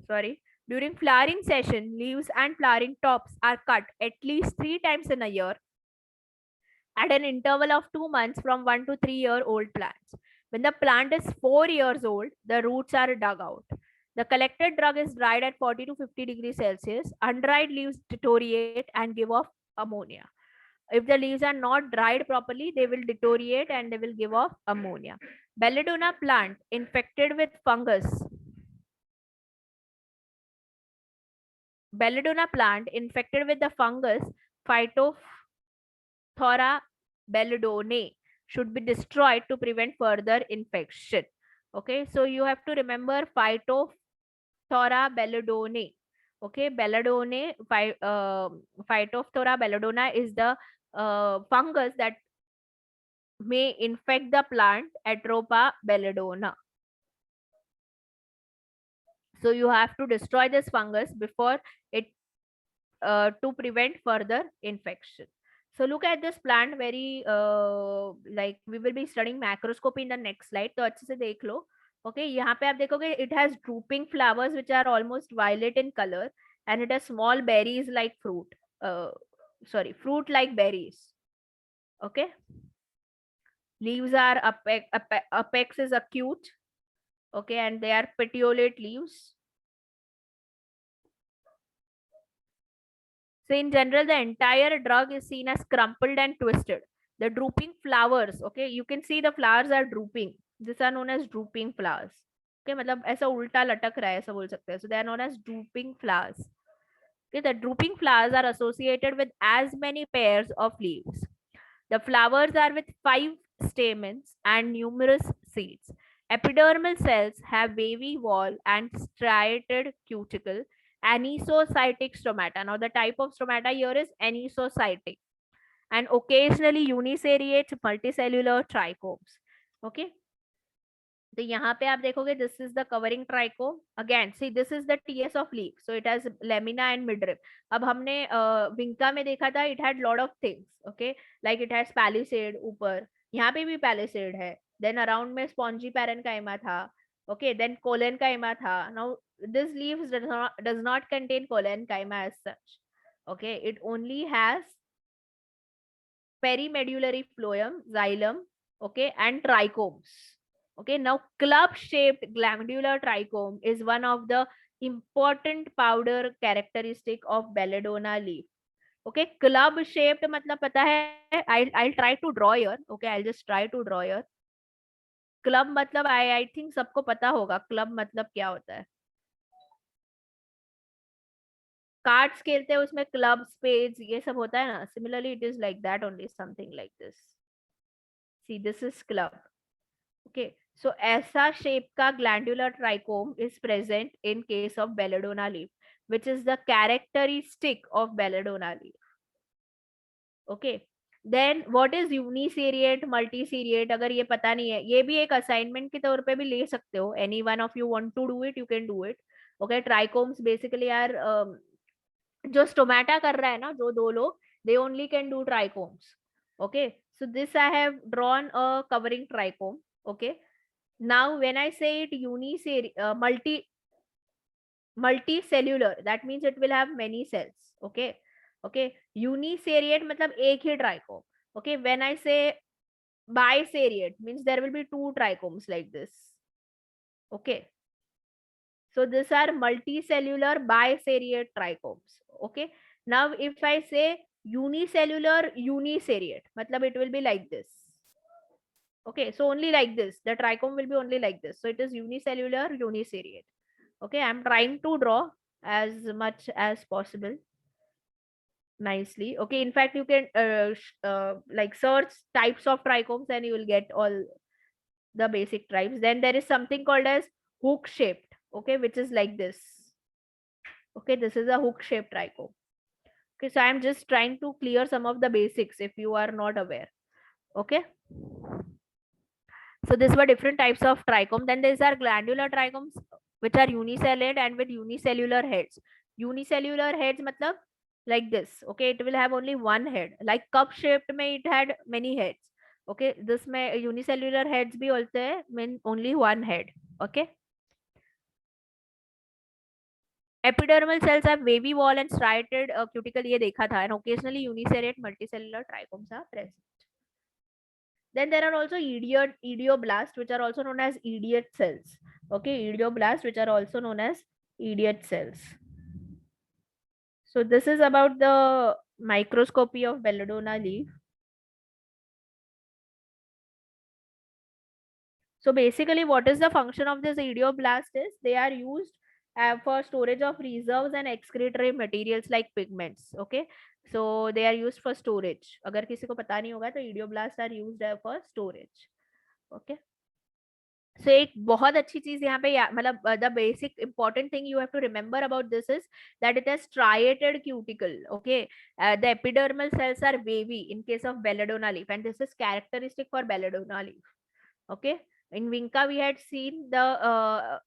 Sorry. During flowering session, leaves and flowering tops are cut at least 3 times in a year at an interval of 2 months from 1 to 3 year old plants. When the plant is 4 years old, the roots are dug out. The collected drug is dried at 40 to 50 degrees Celsius. Undried leaves deteriorate and give off ammonia. If the leaves are not dried properly, they will deteriorate and they will give off ammonia. Belladonna plant infected with fungus. Belladonna plant infected with the fungus Phytophthora belladonnae should be destroyed to prevent further infection. Okay, so you have to remember Phytophthora belladonnae. Okay, belladonnae, Phytophthora belladonna is the fungus that may infect the plant Atropa belladonna. So you have to destroy this fungus before it to prevent further infection. So look at this plant very like we will be studying macroscopy in the next slide. तो अच्छे से देख लो. Okay, यहाँ पे आप देखोगे it has drooping flowers which are almost violet in color and it has small berries like fruit. Fruit like berries. Okay. Leaves are apex is acute. Okay, and they are petiolate leaves. So in general, the entire drug is seen as crumpled and twisted. The drooping flowers, okay, you can see the flowers are drooping. These are known as drooping flowers. Okay, मतलब ऐसा उल्टा लटक रहा है ऐसा बोल सकते हैं. So they are known as drooping flowers. Okay, the drooping flowers are associated with as many pairs of leaves. The flowers are with 5 stamens and numerous seeds. Epidermal cells have wavy wall and striated cuticle. Anisocytic stomata. Now the type of stomata here is anisocytic and occasionally uniseriate multicellular trichomes. Okay. तो यहाँ पे आप देखोगे this is the covering trichome. Again, see this is the TS of leaf. So it has lamina and midrib. अब हमने विंका में देखा था it had lot of things. Okay, like it has palisade ऊपर. यहाँ पे भी palisade है. Then around में spongy parenchyma था. Okay, then collenchyma था. Now this leaves does not contain collenchyma as such. Okay, it only has perimedullary phloem, xylem, okay, and trichomes. Okay, now club-shaped glandular trichome is one of the important powder characteristic of belladonna leaf. Okay, club-shaped मतलब पता है? I'll try to draw here. Okay, I'll just try to draw here. Club मतलब I think सबको पता होगा club मतलब क्या होता है. कार्ड्स खेलते हैं उसमें क्लब स्पेड्स ये सब होता है ना. Similarly, it is like that only, something like this. See, this is club. Okay, so ऐसा shape का glandular trichome is present in case of belladonna leaf, which is the characteristic of belladonna leaf. Okay, then what is uniseriate, multiseriate? अगर ये पता नहीं है, ये भी एक assignment के तौर पे भी ले सकते हो. Any one of you want to do it, you can do it. Okay, trichomes basically are जो stomata कर रहा है ना, जो दो लोग, they only can do trichomes. Okay, so this I have drawn a covering trichome. Okay, now when I say it multicellular, that means it will have many cells. Okay, okay, uniseriate मतलब एक ही trichome. Okay, when I say biseriate means there will be 2 trichomes like this. Okay, so these are multicellular biseriate trichomes. Okay, now if I say unicellular uniseriate matlab it will be like this. Okay, so only like this, the trichome will be only like this. So it is unicellular uniseriate. Okay, I'm trying to draw as much as possible nicely. Okay, in fact you can like search types of trichomes and you will get all the basic types. Then there is something called as hook shaped. Okay, which is like this. Okay, this is a hook shaped trichome. Okay, so I'm just trying to clear some of the basics if you are not aware. Okay, so these were different types of trichome. Then these are glandular trichomes which are unicellular and with unicellular heads. Unicellular heads matlab like this. Okay, it will have only one head. Like cup shaped mein it had many heads. Okay, this mein unicellular heads bhi hote hain, mean only one head. Okay, epidermal cells have wavy wall and striated cuticle, ye dekha tha, and occasionally uniseriate multicellular trichomes are present. Then there are also idioblasts which are also known as idiot cells. Okay, idioblasts which are also known as idiot cells. So this is about the microscopy of belladonna leaf. So basically what is the function of this idioblast is they are used for storage of reserves and excretory materials like pigments. Okay, so they are used for storage. अगर किसी को पता नहीं होगा तो idioblasts are used for storage. Okay, so एक बहुत अच्छी चीज यहाँ पे मतलब the basic important thing you have to remember about this is that it has striated cuticle. Okay, the epidermal cells are wavy in case of belladonna leaf and this is characteristic for belladonna leaf. Okay, in vinca we had seen the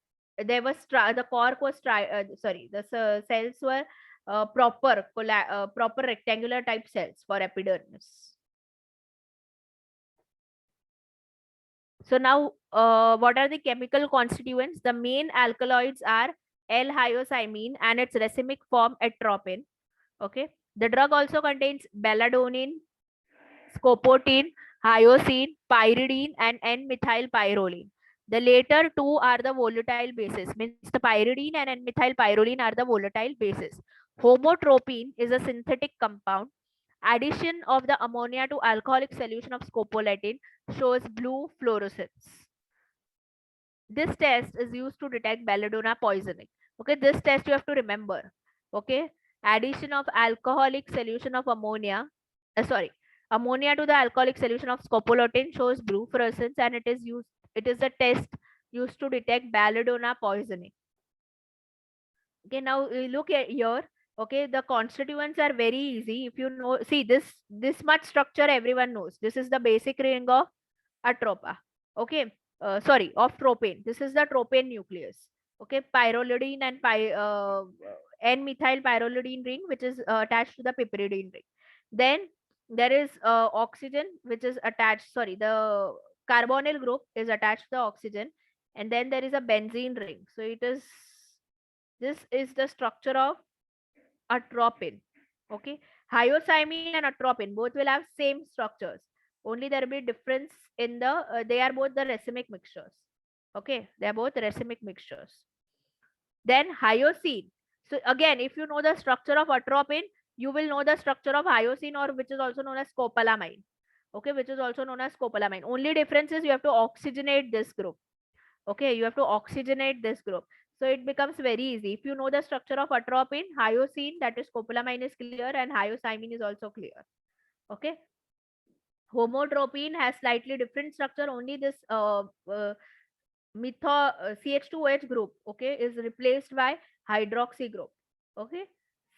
there was the cork was the cells were proper rectangular type cells for epidermis. So now, what are the chemical constituents? The main alkaloids are L-hyoscyamin and its racemic form atropine. Okay. The drug also contains belladonna, scopotin, hyoscine, pyridine, and N-methylpyrroline. The later two are the volatile bases. Means the pyridine and N-methylpyrroline are the volatile bases. Homotropine is a synthetic compound. Addition of the ammonia to alcoholic solution of scopolamine shows blue fluorescence. This test is used to detect belladonna poisoning. Okay, this test you have to remember. Okay, addition of alcoholic solution of ammonia, ammonia to the alcoholic solution of scopolamine shows blue fluorescence, and it is a test used to detect belladonna poisoning. Okay, now we look at here. Okay, the constituents are very easy. If you know, see this much structure everyone knows. This is the basic ring of atropa. Okay, of tropane. This is the tropane nucleus. Okay, pyrrolidine and N-methyl pyrrolidine ring, which is attached to the piperidine ring. Then there is oxygen, which is attached. Sorry, the carbonyl group is attached to the oxygen, and then there is a benzene ring. So this is the structure of atropine. Okay, hyoscyamin and atropine both will have same structures. Only there will be difference in the they are both the racemic mixtures. Okay, they are both racemic mixtures. Then hyoscine. So again, if you know the structure of atropine, you will know the structure of hyoscine, or which is also known as scopolamine. Okay, which is also known as scopolamine. Only difference is you have to oxygenate this group. Okay, you have to oxygenate this group. So it becomes very easy. If you know the structure of atropine, hyoscine, that is scopolamine, is clear, and hyoscyamin is also clear. Okay. Homotropine has slightly different structure. Only this CH2OH group, okay, is replaced by hydroxy group. Okay,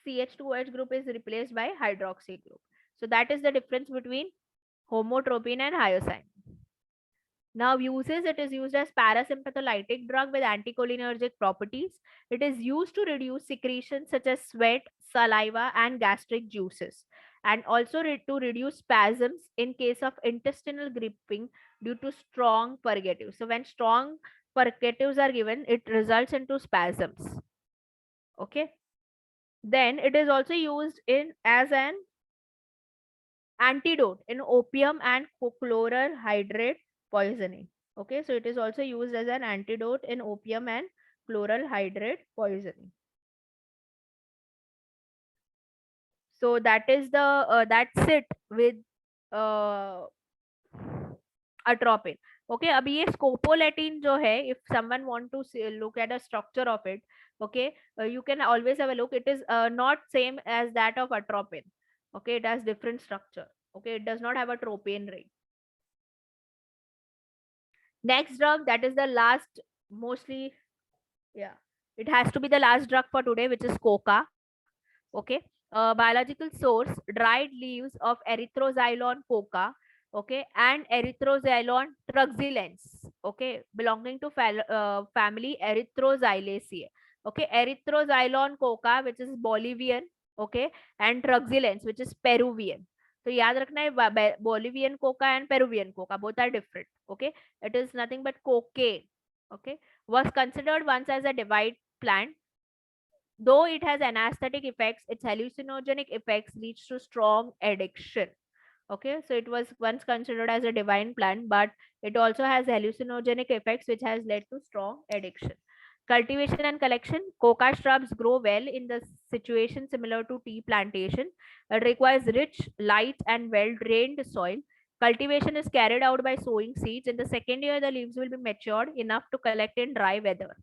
CH2OH group is replaced by hydroxy group. So that is the difference between homotropine and hyoscyamin. Now uses, it is used as parasympathetic drug with anticholinergic properties. It is used to reduce secretions such as sweat, saliva, and gastric juices, and also to reduce spasms in case of intestinal gripping due to strong purgatives. So when strong purgatives are given, it results into spasms. Okay. Then it is also used as an antidote in opium and chlorhydrate poisoning. Okay, so it is also used as an antidote in opium and chlorhydrate poisoning. So that is the that's it with atropine. Okay, अभी ये scopolamine जो है, if someone want to look at the structure of it, okay, you can always have a look. It is not same as that of atropine. Okay, it has different structure. Okay, it does not have a tropane ring. Next drug, that is the last, mostly, yeah, it has to be the last drug for today, which is coca. Okay, biological source, dried leaves of Erythroxylon coca, okay, and Erythroxylon truxilens, okay, belonging to family Erythroxylaceae. Okay, Erythroxylon coca, which is Bolivian, okay, and truxilens, which is Peruvian. So याद रखना है, Bolivian coca and Peruvian coca both are different. Okay, it is nothing but cocaine. Okay, was considered once as a divine plant. Though it has anesthetic effects, its hallucinogenic effects leads to strong addiction. Okay, so it was once considered as a divine plant, but it also has hallucinogenic effects, which has led to strong addiction. Cultivation and collection. Coca shrubs grow well in the situation similar to tea plantation. It requires rich, light, and well-drained soil. Cultivation is carried out by sowing seeds. In the second year, the leaves will be matured enough to collect in dry weather.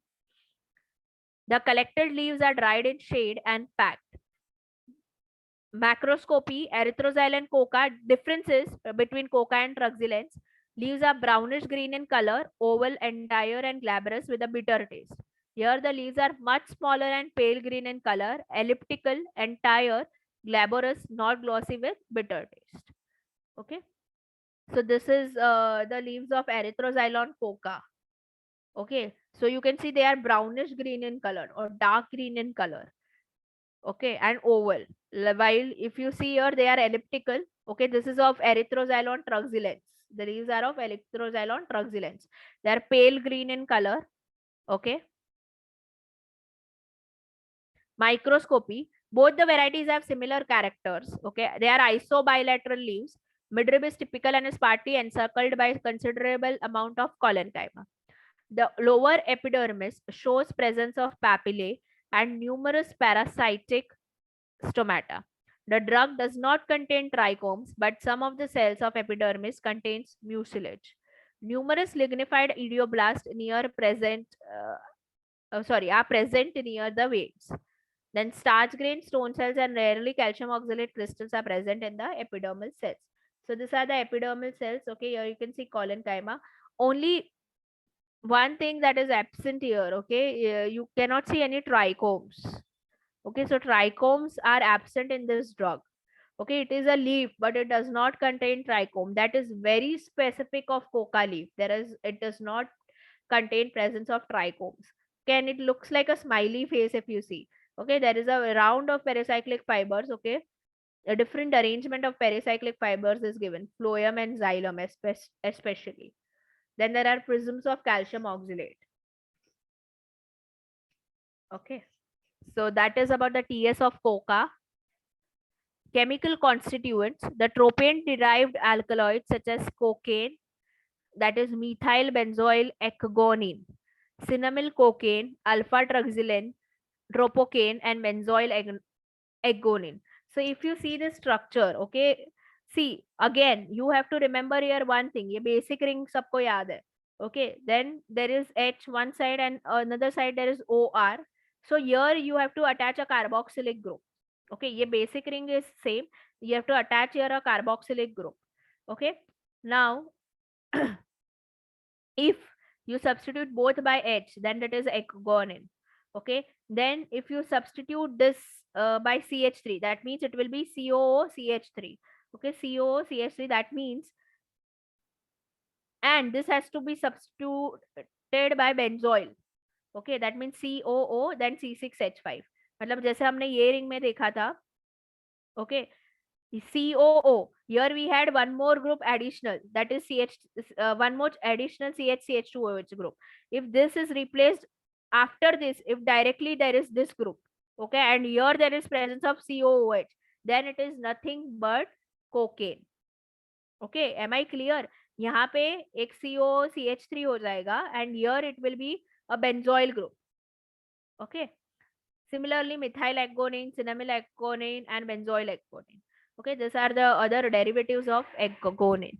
The collected leaves are dried in shade and packed. Macroscopy, Erythroxylon coca. Differences between coca and truxilens. Leaves are brownish green in color, oval, entire, and glabrous with a bitter taste. Here the leaves are much smaller and pale green in color, elliptical, entire, glabrous, not glossy with bitter taste. Okay. So this is the leaves of Erythroxylon coca. Okay, so you can see they are brownish green in color or dark green in color. Okay, and oval. While if you see here, they are elliptical. Okay, this is of Erythroxylon truxilens. The leaves are of Erythroxylon truxilens. They are pale green in color. Okay. Microscopy. Both the varieties have similar characters. Okay, they are isobilateral leaves. Midrib is typical and is partly encircled by considerable amount of collenchyma. The lower epidermis shows presence of papillae and numerous parasitic stomata. The drug does not contain trichomes, but some of the cells of epidermis contains mucilage. Numerous lignified idioblasts are present near the veins. Then starch grain, stone cells, and rarely calcium oxalate crystals are present in the epidermal cells. So these are the epidermal cells. Okay, here you can see collenchyma. Only one thing that is absent here. Okay, you cannot see any trichomes. Okay, so trichomes are absent in this drug. Okay, it is a leaf, but it does not contain trichome. That is very specific of coca leaf. It does not contain presence of trichomes. Okay, and it looks like a smiley face if you see. Okay, there is a round of pericyclic fibers. Okay, a different arrangement of pericyclic fibers is given, phloem and xylem especially. Then there are prisms of calcium oxalate. Okay, so that is about the TS of coca. Chemical constituents, the tropane derived alkaloids such as cocaine, that is methyl benzoyl ecgonine, cinnamyl cocaine, alpha truxylene, tropocaine, and benzoyl ecgonine. So if you see the structure, okay, see again you have to remember here one thing, ये basic ring सबको याद है. Okay, then there is H one side and another side there is OR. So here you have to attach a carboxylic group. Okay, ये basic ring is same. You have to attach here a carboxylic group. Okay, now if you substitute both by H, then that is ecgonine. Okay, then if you substitute this by CH3, that means it will be COOCH3. Okay, COOCH3, that means, and this has to be substituted by benzoyl. Okay, that means COO then C6H5. मतलब जैसे हमने ये ring में देखा था. Okay, COO. Here we had one more group additional, that is one more additional CH2OH group. If this is replaced after this, if directly there is this group, okay, and here there is presence of COOH, then it is nothing but cocaine. Okay, am I clear? यहाँ पे एक COCH3 हो जाएगा and here it will be a benzoyl group. Okay. Similarly, methyl ecgonine, cinnamyl ecgonine, and benzoyl ecgonine. Okay, these are the other derivatives of ecgonine.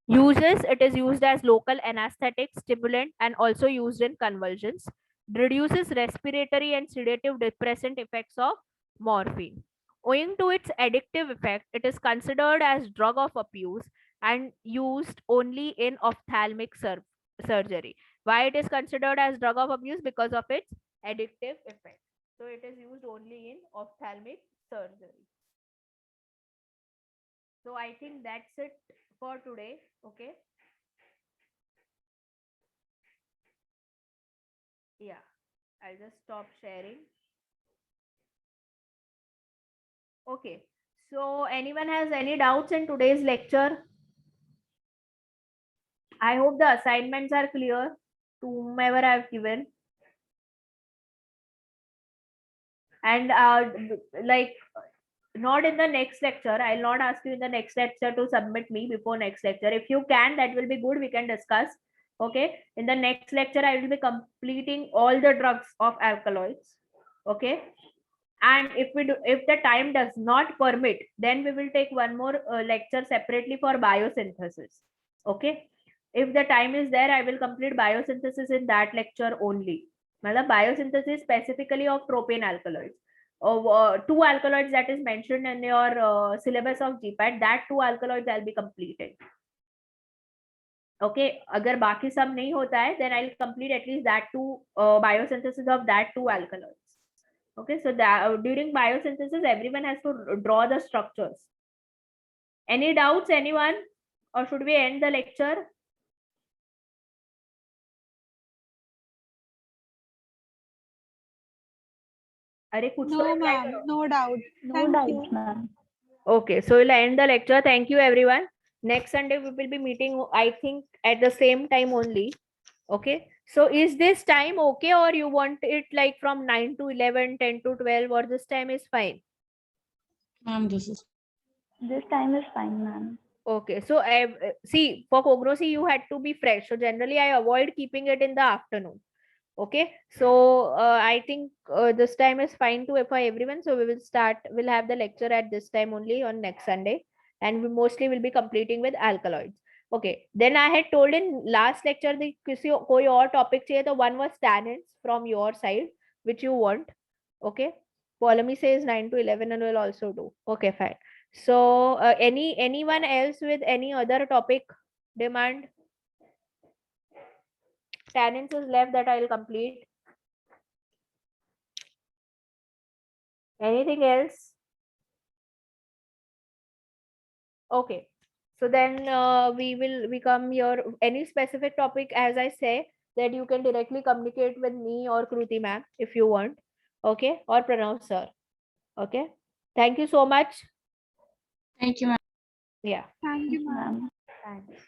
Uses, it is used as local anesthetic, stimulant, and also used in convulsions. Reduces respiratory and sedative depressant effects of morphine. Owing to its addictive effect, it is considered as drug of abuse and used only in ophthalmic surgery. Why it is considered as drug of abuse? Because of its addictive effect. So it is used only in ophthalmic surgery. So I think that's it for today. Okay. Yeah, I'll just stop sharing. Okay. So anyone has any doubts in today's lecture? I hope the assignments are clear to whomever I've given. And like not in the next lecture, I'll not ask you in the next lecture to submit me before next lecture. If you can, that will be good, we can discuss. Okay, in the next lecture I will be completing all the drugs of alkaloids. Okay, and if the time does not permit, then we will take one more lecture separately for biosynthesis. Okay, if the time is there, I will complete biosynthesis in that lecture only. Biosynthesis specifically of tropane alkaloids. Two alkaloids that is mentioned in your syllabus of GPAT, that two alkaloids I'll be completing. Okay, अगर बाकी सब नहीं होता है, then I'll complete at least that two biosynthesis of that two alkaloids. Okay, so that during biosynthesis, everyone has to draw the structures. Any doubts, anyone, or should we end the lecture? अरे कुछ तो No, reply ma'am. करो. No doubt. Thank you. ma'am. Okay, so we'll end the lecture. Thank you, everyone. Next Sunday we will be meeting, I think, at the same time only. Okay. So is this time okay, or you want it like from 9 to 11, 10 to 12, or this time is fine? Ma'am, this is This time is fine, ma'am. Okay. So see, for Cognosy, you had to be fresh. So generally, I avoid keeping it in the afternoon. Okay. So I think this time is fine to for everyone. So we will start. We'll have the lecture at this time only on next Sunday, and we mostly will be completing with alkaloids. Okay. Then I had told in last lecture the किसी कोई और topic चाहिए तो one was tannins from your side which you want. Okay. Polemy says 9 to 11 and will also do. Okay, fine. So anyone else with any other topic demand? Tannins is left that I will complete. Anything else? Okay. So then we will become your any specific topic, as I say, that you can directly communicate with me or Kruti ma'am if you want. Okay, or Pranav sir. Okay. Thank you so much. thank you, ma'am. Yeah. Thank you, ma'am. Ma'am. Thanks.